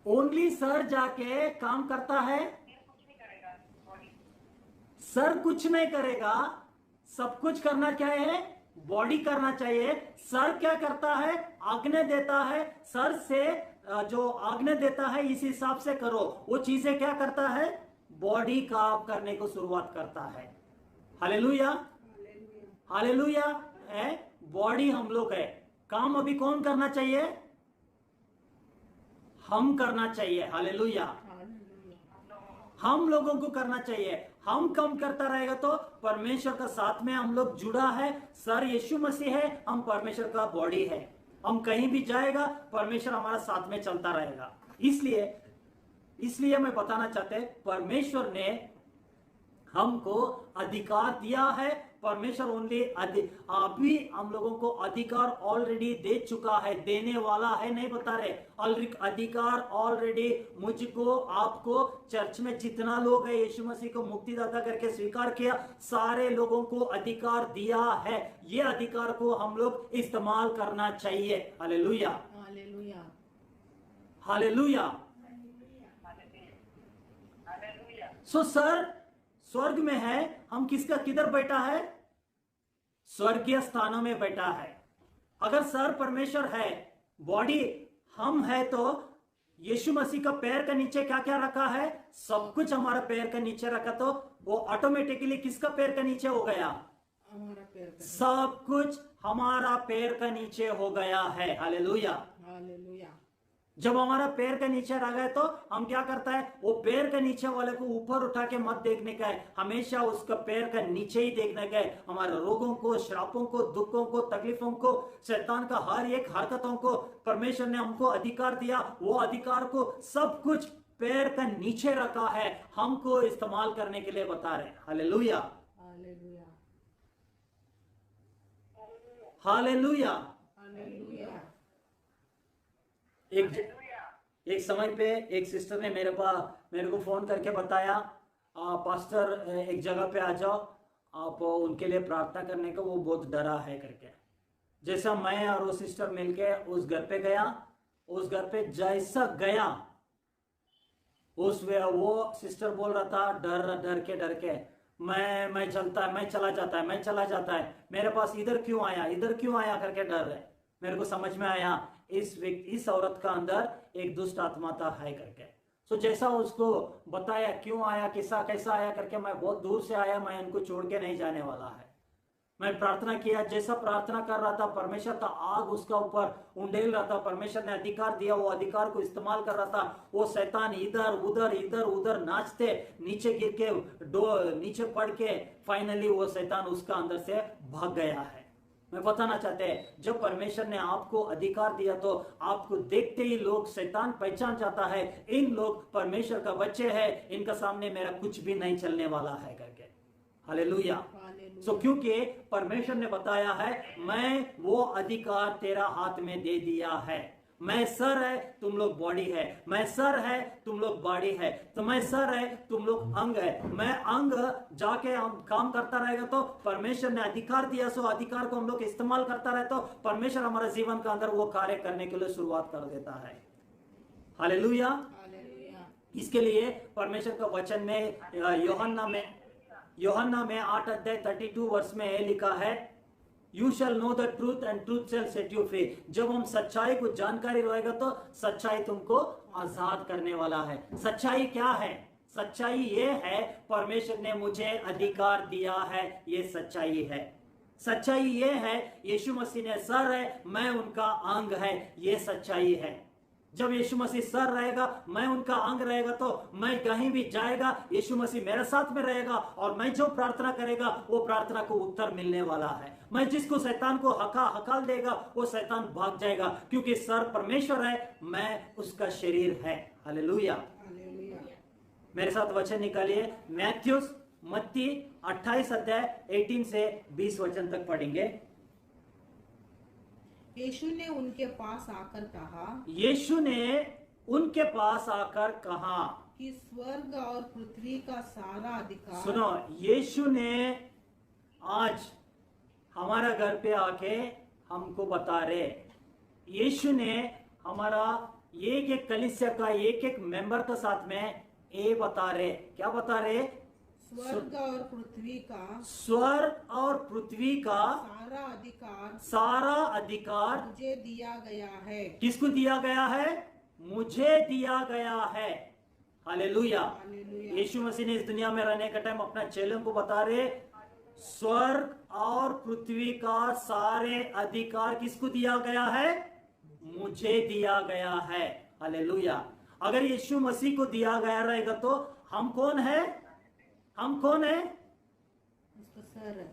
ओनली सर जाके काम करता है, सर कुछ नहीं करेगा, सब कुछ करना क्या है, बॉडी करना चाहिए। सर क्या करता है, आज्ञा देता है, सर से जो आज्ञा देता है इस हिसाब से करो, वो चीजें क्या करता है, बॉडी काम करने को शुरुआत करता है। हालेलुया, हालेलुया है। बॉडी हम लोग है, काम अभी कौन करना चाहिए, हम करना चाहिए। हालेलुया, हम लोगों को करना चाहिए। हम कम करता रहेगा तो परमेश्वर का साथ में हम लोग जुड़ा है, सर यीशु मसीह है, हम परमेश्वर का बॉडी है। हम कहीं भी जाएगा परमेश्वर हमारा साथ में चलता रहेगा। इसलिए मैं बताना चाहते हैं, परमेश्वर ने हमको अधिकार दिया है। परमेश्वर ओनली अभी हम लोगों को अधिकार ऑलरेडी दे चुका है, देने वाला है, नहीं बता रहे। अधिकार ऑलरेडी मुझको, आपको, चर्च में जितना लोग है यीशु मसीह को मुक्तिदाता करके स्वीकार किया, सारे लोगों को अधिकार दिया है। ये अधिकार को हम लोग इस्तेमाल करना चाहिए। Hallelujah, hallelujah, hallelujah. So sir स्वर्ग में है, हम किधर बैठा है, स्वर्गीय स्थानों में बैठा है। अगर सर परमेश्वर है, बॉडी हम है, तो यीशु मसीह का पैर के नीचे क्या क्या रखा है, सब कुछ हमारा पैर के नीचे रखा, तो वो ऑटोमेटिकली किसका पैर के नीचे हो गया, हमारा पैर का, सब कुछ हमारा पैर के नीचे हो गया है। Hallelujah, hallelujah. जब हमारा पैर के नीचे रह गए तो हम क्या करता है, वो पैर के नीचे वाले को ऊपर उठा के मत देखने का है, हमेशा उसका पैर का नीचे ही देखने का है। हमारे रोगों को, श्रापों को, दुखों को, तकलीफों को, शैतान का हर एक हरकतों को परमेश्वर ने हमको अधिकार दिया। वो अधिकार को सब कुछ पैर का नीचे रखा है, हमको इस्तेमाल करने के लिए बता रहे। Hallelujah, hallelujah, hallelujah. हालेलुया। एक समय पे एक सिस्टर ने मेरे को फोन करके बताया, पास्टर एक जगह पे आ जाओ, आप उनके लिए प्रार्थना करने का, वो बहुत डरा है करके। जैसा मैं और वो सिस्टर मिलके उस घर पे गया, उस घर पे जैसा गया, वो सिस्टर बोल रहा था डर के मैं चला जाता है, मेरे पास इधर क्यों आया करके डर है। मेरे को समझ में आया इस औरत का अंदर एक दुष्ट आत्मा था है करके। सो जैसा उसको बताया क्यों आया, कैसा आया करके, मैं बहुत दूर से आया, मैं इनको छोड़ के नहीं जाने वाला है। मैं प्रार्थना किया, जैसा प्रार्थना कर रहा था परमेश्वर का आग उसका ऊपर उंडेल रहा था। परमेश्वर ने अधिकार दिया, वो अधिकार को इस्तेमाल कर रहा था। वो शैतान इधर उधर नाचते, नीचे गिर के नीचे पड़ के फाइनली वो शैतान उसका अंदर से भाग गया है। मैं बताना चाहते हैं, जब परमेश्वर ने आपको अधिकार दिया तो आपको देखते ही लोग, शैतान पहचान जाता है, इन लोग परमेश्वर का बच्चे हैं, इनका सामने मेरा कुछ भी नहीं चलने वाला है करके। हालेलुया। सो क्योंकि परमेश्वर ने बताया है, मैं वो अधिकार तेरा हाथ में दे दिया है। मैं सर है, तुम लोग बॉडी है, मैं सर है, तुम लोग बॉडी है, तो मैं सर है, तुम लोग अंग है। मैं अंग जाके हम काम करता रहेगा तो परमेश्वर ने अधिकार दिया, सो अधिकार को हम लोग इस्तेमाल करता रहे तो परमेश्वर हमारे जीवन के अंदर वो कार्य करने के लिए शुरुआत कर देता है। हालेलुया। इसके लिए परमेश्वर का वचन में यूहन्ना में 8 अध्याय 32 वर्ष में लिखा है, You shall know the truth and truth shall set you free। जब हम सच्चाई को जानकारी रहेगा तो सच्चाई तुमको आजाद करने वाला है। सच्चाई क्या है? सच्चाई ये है, परमेश्वर ने मुझे अधिकार दिया है, ये सच्चाई है। सच्चाई ये है, यीशु मसीह ने सर है, मैं उनका अंग है, ये सच्चाई है। जब यीशु मसीह सर रहेगा, मैं उनका अंग रहेगा, तो मैं कहीं भी जाएगा यीशु मसीह मेरे साथ में रहेगा, और मैं जो प्रार्थना करेगा वो प्रार्थना को उत्तर मिलने वाला है। मैं जिसको शैतान को हकाल देगा वो शैतान भाग जाएगा, क्योंकि सर परमेश्वर है, मैं उसका शरीर है। हालेलुया। मेरे साथ वचन निकालिए, मत्ती 28 अध्याय 18 से 20 वचन तक पढ़ेंगे। यीशु ने उनके पास आकर कहा कि स्वर्ग और पृथ्वी का सारा अधिकार। सुनो, यीशु ने आज हमारा घर पे आके हमको बता रहे, यीशु ने हमारा एक एक कलीसिया का एक एक मेंबर के साथ में ये बता रहे, क्या बता रहे? स्वर्ग और पृथ्वी का स्वर्ग और पृथ्वी का सारा अधिकार मुझे दिया गया है। किसको दिया गया है? मुझे दिया गया है। हालेलुया। हालेलुया। यीशु मसीह ने इस दुनिया में रहने का टाइम अपना चेलों को बता रहे, स्वर्ग और पृथ्वी का सारे अधिकार किसको दिया गया है? मुझे दिया गया है। हालेलुया। अगर यीशु मसीह को दिया गया रहेगा तो हम कौन है? हम कौन है? उसका सर है,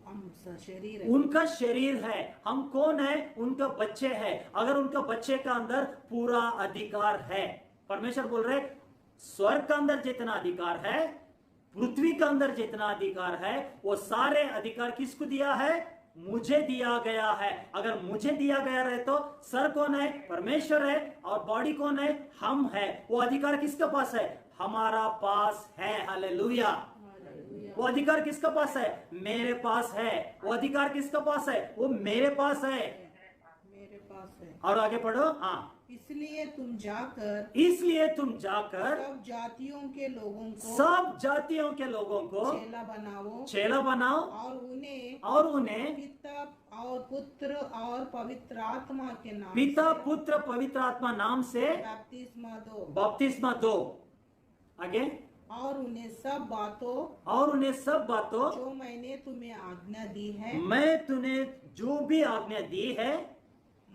हम शरीर है, उनका शरीर है। हम कौन है? उनका बच्चे है। अगर उनका बच्चे का अंदर पूरा अधिकार है, परमेश्वर बोल रहे स्वर्ग का अंदर जितना अधिकार है, पृथ्वी का अंदर जितना अधिकार है, वो सारे अधिकार किसको दिया है? मुझे दिया गया है। अगर मुझे दिया गया रहे तो सर कौन है? परमेश्वर है। और बॉडी कौन है? हम है। वो अधिकार किसके पास है? हमारा पास है। हालेलुया। वो अधिकार किसके पास है? मेरे पास है। वो अधिकार किसके पास है? वो मेरे पास है। मेरे पास है। और आगे पढ़ो। हाँ, इसलिए तुम जाकर सब जातियों के लोगों को चेला बनाओ और उन्हें पिता और पुत्र और पवित्र आत्मा के नाम पिता पुत्र पवित्र आत्मा नाम से बपतिस्मा दो। आगे, और उन्हें सब बातों जो मैंने तुम्हें आज्ञा दी है, मैं तुम्हें जो भी आज्ञा दी है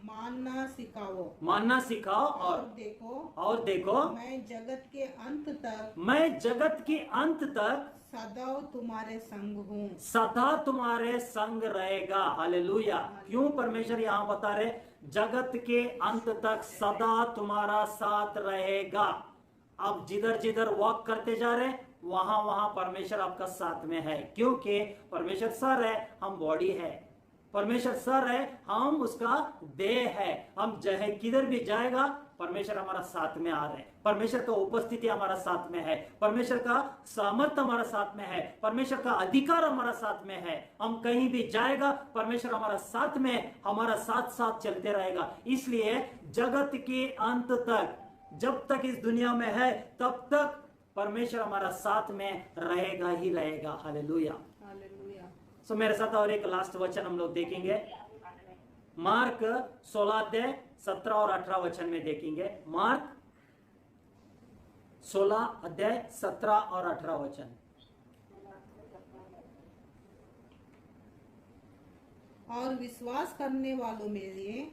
मानना सिखाओ। और देखो मैं जगत के अंत तक सदा तुम्हारे संग रहेगा। हालेलुया। क्यों परमेश्वर यहाँ बता रहे? जगत के अंत तक सदा तुम्हारा साथ रहेगा। आप जिधर जिधर वॉक करते जा रहे, वहां वहां परमेश्वर आपका साथ में है। क्योंकि परमेश्वर सर है, हम बॉडी है। परमेश्वर सर है, हम उसका देह है। हम चाहे किधर भी जाएगा, परमेश्वर हमारा साथ में आ रहे हैं। परमेश्वर का उपस्थिति हमारा साथ में है। परमेश्वर का सामर्थ्य हमारा साथ में है। परमेश्वर का अधिकार हमारा साथ में है। हम कहीं भी जाएगा, परमेश्वर हमारा साथ में, हमारा साथ साथ चलते रहेगा। इसलिए जगत के अंत तक, जब तक इस दुनिया में है, तब तक परमेश्वर हमारा साथ में रहेगा ही रहेगा। हालेलुया। सो मेरे साथ और एक लास्ट वचन हम लोग देखेंगे, मार्क 16 अध्याय 17 और 18 वचन में देखेंगे। मार्क 16 अध्याय 17 और 18 वचन। और विश्वास करने वालों में,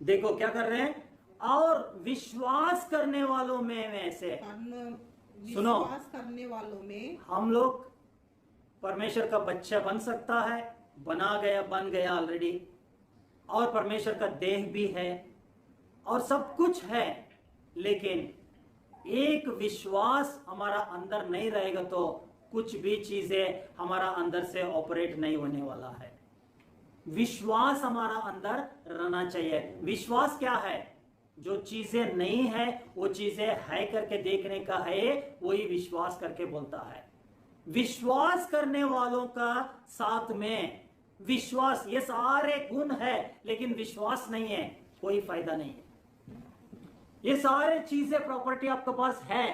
देखो क्या कर रहे हैं? और विश्वास करने वालों में से सुनो, विश्वास करने वालों में हम लोग परमेश्वर का बच्चा बन सकता है, बन गया ऑलरेडी, और परमेश्वर का देह भी है और सब कुछ है। लेकिन एक विश्वास हमारा अंदर नहीं रहेगा तो कुछ भी चीजें हमारा अंदर से ऑपरेट नहीं होने वाला है। विश्वास हमारा अंदर रहना चाहिए। विश्वास क्या है? जो चीजें नहीं है वो चीजें है करके देखने का है, वही विश्वास करके बोलता है। विश्वास करने वालों का साथ में, विश्वास, ये सारे गुण है, लेकिन विश्वास नहीं है, कोई फायदा नहीं है। ये सारे चीजें प्रॉपर्टी आपके पास है।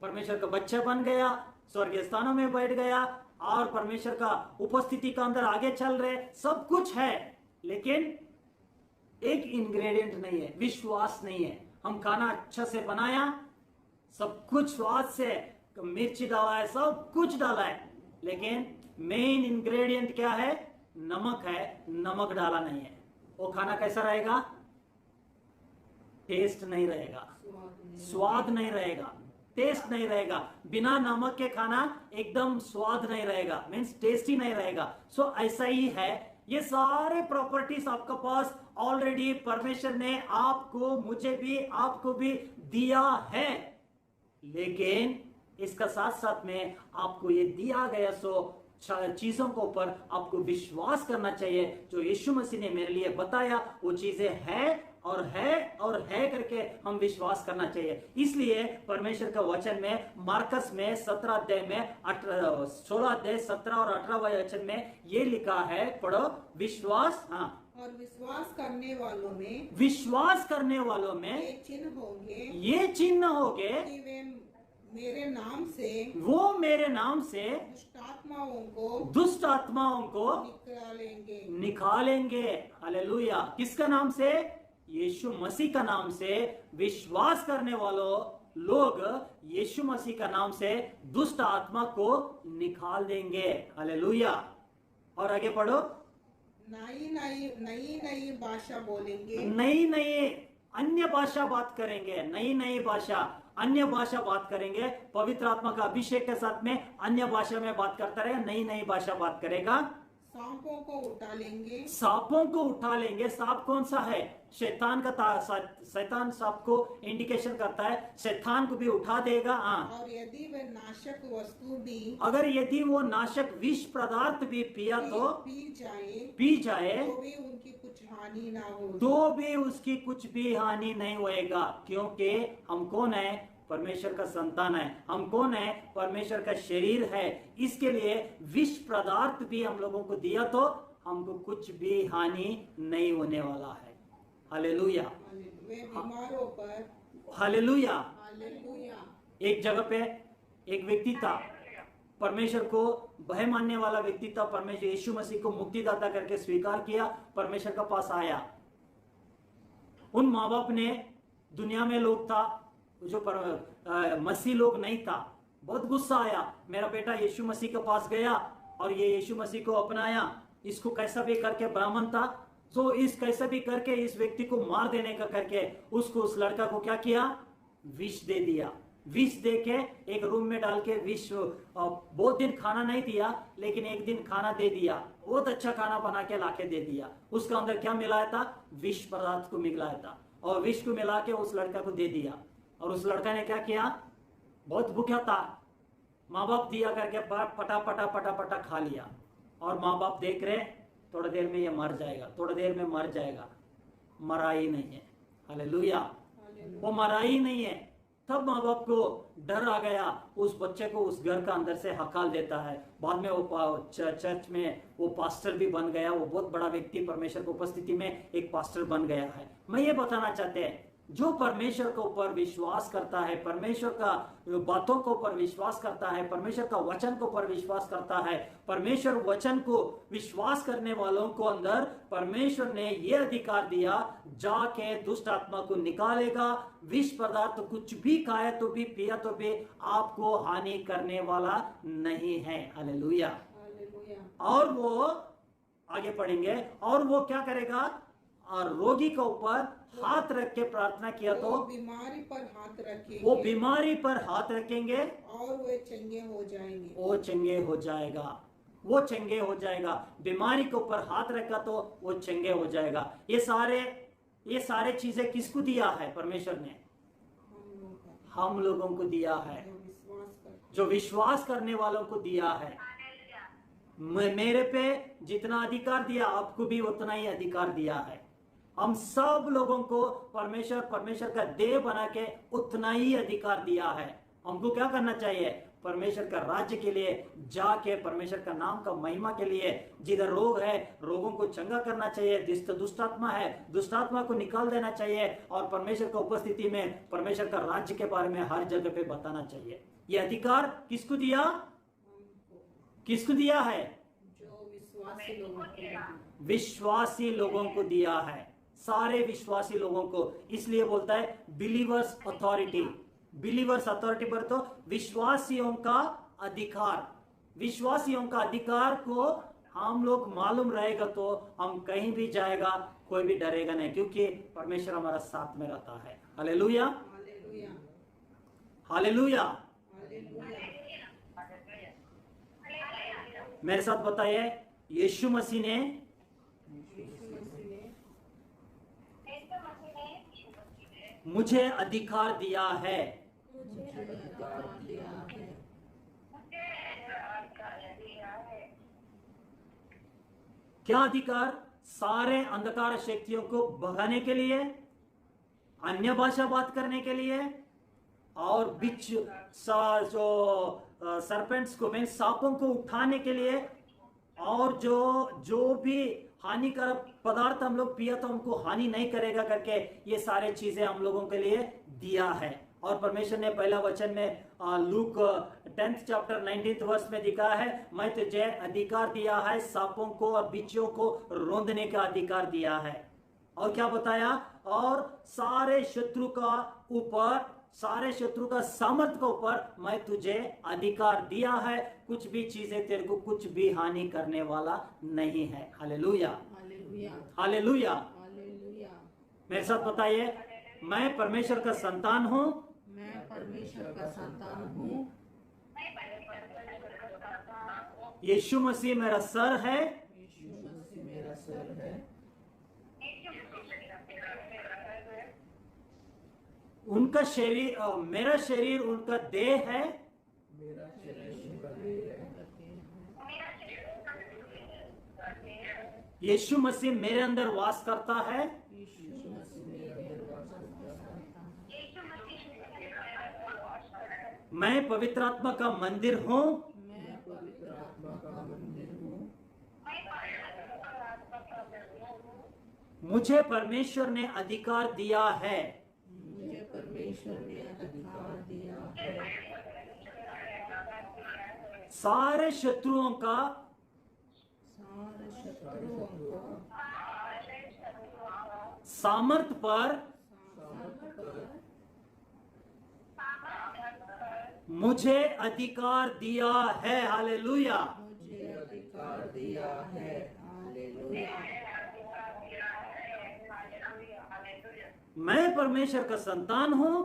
परमेश्वर का बच्चा बन गया, स्वर्गीय स्थानों में बैठ गया, और परमेश्वर का उपस्थिति का अंदर आगे चल रहे, सब कुछ है, लेकिन एक इंग्रेडिएंट नहीं है, विश्वास नहीं है। हम खाना अच्छा से बनाया, सब कुछ स्वाद से, मिर्ची डाला है, सब कुछ डाला है, लेकिन मेन इंग्रेडिएंट क्या है? नमक है। नमक डाला नहीं है, वो खाना कैसा रहेगा? टेस्ट नहीं रहेगा, स्वाद नहीं रहेगा, टेस्ट नहीं रहेगा। बिना नमक के खाना एकदम स्वाद नहीं रहेगा, मीन्स टेस्टी नहीं रहेगा। सो ऐसा ही है, ये सारे प्रॉपर्टीज आपके पास ऑलरेडी परमेश्वर ने आपको, मुझे भी, आपको भी दिया है, लेकिन इसका साथ साथ में आपको ये दिया गया सो चीजों के ऊपर आपको विश्वास करना चाहिए। जो यीशु मसीह ने मेरे लिए बताया वो चीजें हैं और है करके हम विश्वास करना चाहिए। इसलिए परमेश्वर का वचन में मार्कस में 17 अध्याय में 16 अध्याय 17 और 18 वचन में ये लिखा है, पढ़ो। विश्वास, हाँ, और विश्वास करने वालों में ये चिन्ह होंगे होंगे कि वे मेरे नाम से वो मेरे नाम से दुष्ट आत्माओं को निकालेंगे। हालेलुया। किसका नाम से? यीशु मसीह का नाम से विश्वास करने वालों लोग यीशु मसीह का नाम से दुष्ट आत्मा को निकाल देंगे। हालेलुया। और आगे पढ़ो। नई भाषा बोलेंगे, नई अन्य भाषा बात करेंगे, नई भाषा अन्य भाषा बात करेंगे। पवित्र आत्मा का अभिषेक के साथ में अन्य भाषा में बात करता रहेगा, नई भाषा बात करेगा। सांपों को उठा लेंगे, सांप कौन सा है? शैतान शैतान सांप को इंडिकेशन करता है, शैतान को भी उठा देगा। और यदि वे नाशक वस्तु भी, अगर यदि वो नाशक विष पदार्थ भी पिया तो पी जाए तो भी उनकी कुछ हानि ना हो, तो भी उसकी कुछ भी हानि नहीं होएगा। क्योंकि हम कौन है? परमेश्वर का संतान है। हम कौन है? परमेश्वर का शरीर है। इसके लिए विष पदार्थ भी हम लोगों को दिया तो हमको कुछ भी हानि नहीं होने वाला है। हालेलुया। वे बीमारों पर, हालेलुया। हालेलुया। एक जगह पे एक व्यक्ति था, परमेश्वर को भय मानने वाला व्यक्ति था। परमेश्वर यीशु मसीह को मुक्तिदाता करके स्वीकार किया, परमेश्वर का पास आया। उन माँ बाप ने, दुनिया में लोग था जो मसीह लोग नहीं था, बहुत गुस्सा आया। मेरा बेटा यीशु मसीह के पास गया और ये यीशु मसीह को अपनाया, इसको कैसा भी करके, ब्राह्मण था तो इस कैसा भी करके इस व्यक्ति को मार देने का करके उसको, उस लड़का को क्या किया? विष दे दिया। विष दे के एक रूम में डाल के विष, बहुत दिन खाना नहीं दिया लेकिन एक दिन खाना दे दिया। बहुत अच्छा खाना बना के लाके दे दिया। उसका अंदर क्या मिलाया था? विष पदार्थ को मिलाया था और विष को मिला के उस लड़का को दे दिया। और उस लड़का ने क्या किया? बहुत भूखा था, माँ बाप दिया करके पटा पटा खा लिया। और माँ बाप देख रहे थोड़ा देर में ये मर जाएगा, थोड़ा देर में मर जाएगा। मरा ही नहीं है। हालेलुया। वो मरा ही नहीं है। तब माँ बाप को डर आ गया, उस बच्चे को उस घर का अंदर से हकाल देता है। बाद में वो चर्च में वो पास्टर भी बन गया। वो बहुत बड़ा व्यक्ति परमेश्वर की उपस्थिति में एक पास्टर बन गया है। मैं ये बताना चाहते हैं, जो परमेश्वर के ऊपर विश्वास करता है, परमेश्वर का बातों को ऊपर विश्वास करता है, परमेश्वर का वचन को ऊपर विश्वास करता है, परमेश्वर वचन को विश्वास करने वालों को अंदर परमेश्वर ने यह अधिकार दिया, जाके दुष्ट आत्मा को निकालेगा। विष पदार्थ कुछ भी खाए तो भी, पिया तो भी, आपको हानि करने वाला नहीं है। हालेलुया। और वो आगे पढ़ेंगे, और वो क्या करेगा? और रोगी के ऊपर हाथ रख के प्रार्थना किया तो बीमारी पर हाथ रखेंगे, वो बीमारी पर हाथ रखेंगे और वे चंगे हो जाएंगे। वो चंगे हो जाएगा। वो चंगे हो जाएगा। बीमारी के ऊपर हाथ रखा तो वो चंगे हो जाएगा। ये सारे चीजें किसको दिया है? परमेश्वर ने हम लोगों को दिया है, जो विश्वास करने वालों को दिया है। मेरे पे जितना अधिकार दिया, आपको भी उतना ही अधिकार दिया है। हम सब लोगों को परमेश्वर का देह बना के उतना ही अधिकार दिया है। हमको क्या करना चाहिए? परमेश्वर का राज्य के लिए जाके, परमेश्वर का नाम का महिमा के लिए, जिधर रोग है रोगों को चंगा करना चाहिए, जिस दुष्ट आत्मा है दुष्ट आत्मा को निकाल देना चाहिए, और परमेश्वर की उपस्थिति में परमेश्वर का राज्य के बारे में हर जगह पे बताना चाहिए। ये अधिकार किसको दिया? किसको दिया है? जो विश्वासी लोगों को दिया है, सारे विश्वासी लोगों को। इसलिए बोलता है बिलीवर्स अथॉरिटी। बिलीवर्स अथॉरिटी पर तो विश्वासियों का अधिकार, विश्वासियों का अधिकार को हम लोग मालूम रहेगा तो हम कहीं भी जाएगा, कोई भी डरेगा नहीं, क्योंकि परमेश्वर हमारा साथ में रहता है। Hallelujah, hallelujah. मेरे साथ बताइए, यीशु मसीह ने मुझे अधिकार दिया है। क्या अधिकार? सारे अंधकार शक्तियों को भगाने के लिए, अन्य भाषा बात करने के लिए, और बिच जो सरपेंट्स को मीन सांपों को उठाने के लिए, और जो भी हानिकारक पदार्थ हम लोग पिया तो हमको हानि नहीं करेगा करके ये सारे चीजें हम लोगों के लिए दिया है। और परमेश्वर ने पहला वचन में लूक 10th चैप्टर 19th वर्ष में दिखा है, मैं तुझे अधिकार दिया है, सांपों को और बिच्छुओं को रौंदने का अधिकार दिया है। और क्या बताया, और सारे शत्रु का सामर्थ के ऊपर मैं तुझे अधिकार दिया है, कुछ भी चीजें तेरे को कुछ भी हानि करने वाला नहीं है। Hallelujah, hallelujah, hallelujah. मेरे साथ बताइए, मैं परमेश्वर का संतान हूँ, मैं परमेश्वर का संतान हूँ, यीशु मसीह मेरा सर है, यीशु मसीह मेरा सर है, उनका शरीर मेरा शरीर उनका देह है, मेरा शरीर उनका देह है, यीशु मसीह मेरे अंदर वास करता है, यीशु मसीह मेरे अंदर वास करता है, मैं पवित्र आत्मा का मंदिर हूँ, मैं पवित्र आत्मा का मंदिर हूँ, मुझे परमेश्वर ने अधिकार दिया है, मुझे परमेश्वर ने अधिकार दिया है, सारे शत्रुओं का सारे शत्रुओं को सामर्थ पर मुझे अधिकार दिया है। हालेलुया, मुझे अधिकार दिया है। हालेलुया, मैं परमेश्वर का संतान हूँ,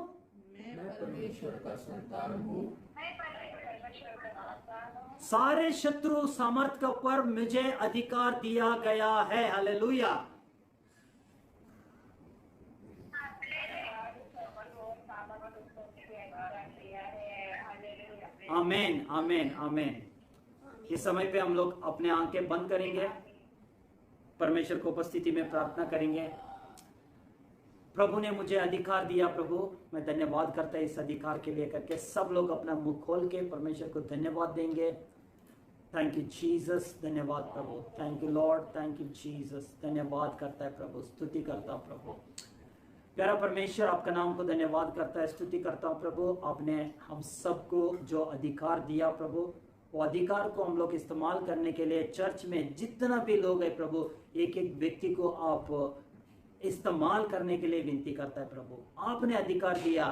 मैं परमेश्वर का संतान हूँ, सारे शत्रु सामर्थ के ऊपर मुझे अधिकार दिया गया है। हालेलुया, आमेन, आमेन, आमेन। इस समय पे हम लोग अपने आंखें बंद करेंगे, परमेश्वर को उपस्थिति में प्रार्थना करेंगे। प्रभु ने मुझे अधिकार दिया, प्रभु मैं धन्यवाद करता है इस अधिकार के लिए करके। सब लोग अपना मुंह खोल के परमेश्वर को धन्यवाद देंगे। थैंक यू जीसस, धन्यवाद प्रभु, thank you Lord, thank you Jesus. धन्यवाद करता है प्रभु, स्तुति करता हूं प्रभु। प्यारा परमेश्वर, आपका नाम को धन्यवाद करता है, स्तुति करता हूं प्रभु। आपने हम सबको जो अधिकार दिया प्रभु, वो अधिकार को हम लोग इस्तेमाल करने के लिए चर्च में जितना भी लोग है प्रभु, एक एक व्यक्ति को आप इस्तेमाल करने के लिए विनती करता है प्रभु। आपने अधिकार दिया,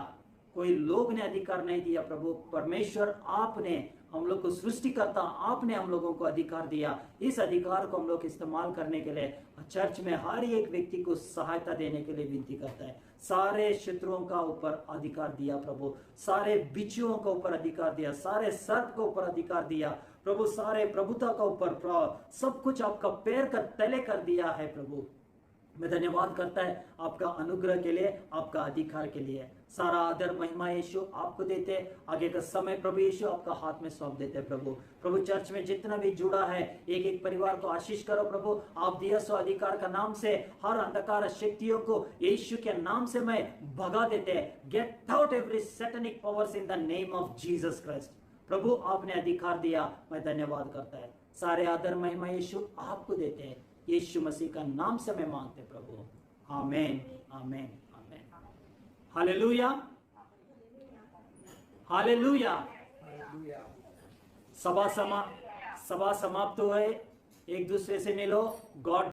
कोई लोग ने अधिकार नहीं दिया प्रभु। परमेश्वर आपने हम लोग को सृष्टि करता, आपने हम लोगों को अधिकार दिया। इस अधिकार को हम लोग इस्तेमाल करने के लिए चर्च में हर एक व्यक्ति को सहायता देने के लिए विनती करता है। सारे शत्रुओं का ऊपर अधिकार दिया प्रभु, सारे बिच्छुओं के ऊपर अधिकार दिया, सारे सर्प के ऊपर अधिकार दिया प्रभु, सारे प्रभुता का ऊपर सब कुछ आपका पैर का तले कर दिया है प्रभु। मैं धन्यवाद करता है आपका अनुग्रह के लिए, आपका अधिकार के लिए। सारा आदर महिमा यीशु आपको देते, आगे का समय प्रभु यीशु आपका हाथ में सौंप देते प्रभु। प्रभु चर्च में जितना भी जुड़ा है, एक एक परिवार को आशीष करो प्रभु। आप दिया सो अधिकार का नाम से हर अंधकार शक्तियों को यीशु के नाम से मैं भगा देते। Get out every satanic powers in the name of Jesus Christ. प्रभु आपने अधिकार दिया, मैं धन्यवाद करता है। सारे आदर महिमा यीशु आपको देते हैं, यीशु मसीह का नाम से मैं मांगते प्रभु, आमेन, आमेन, आमेन। Hallelujah, hallelujah. सभा समाप्त हुए। एक दूसरे से मिलो। गॉड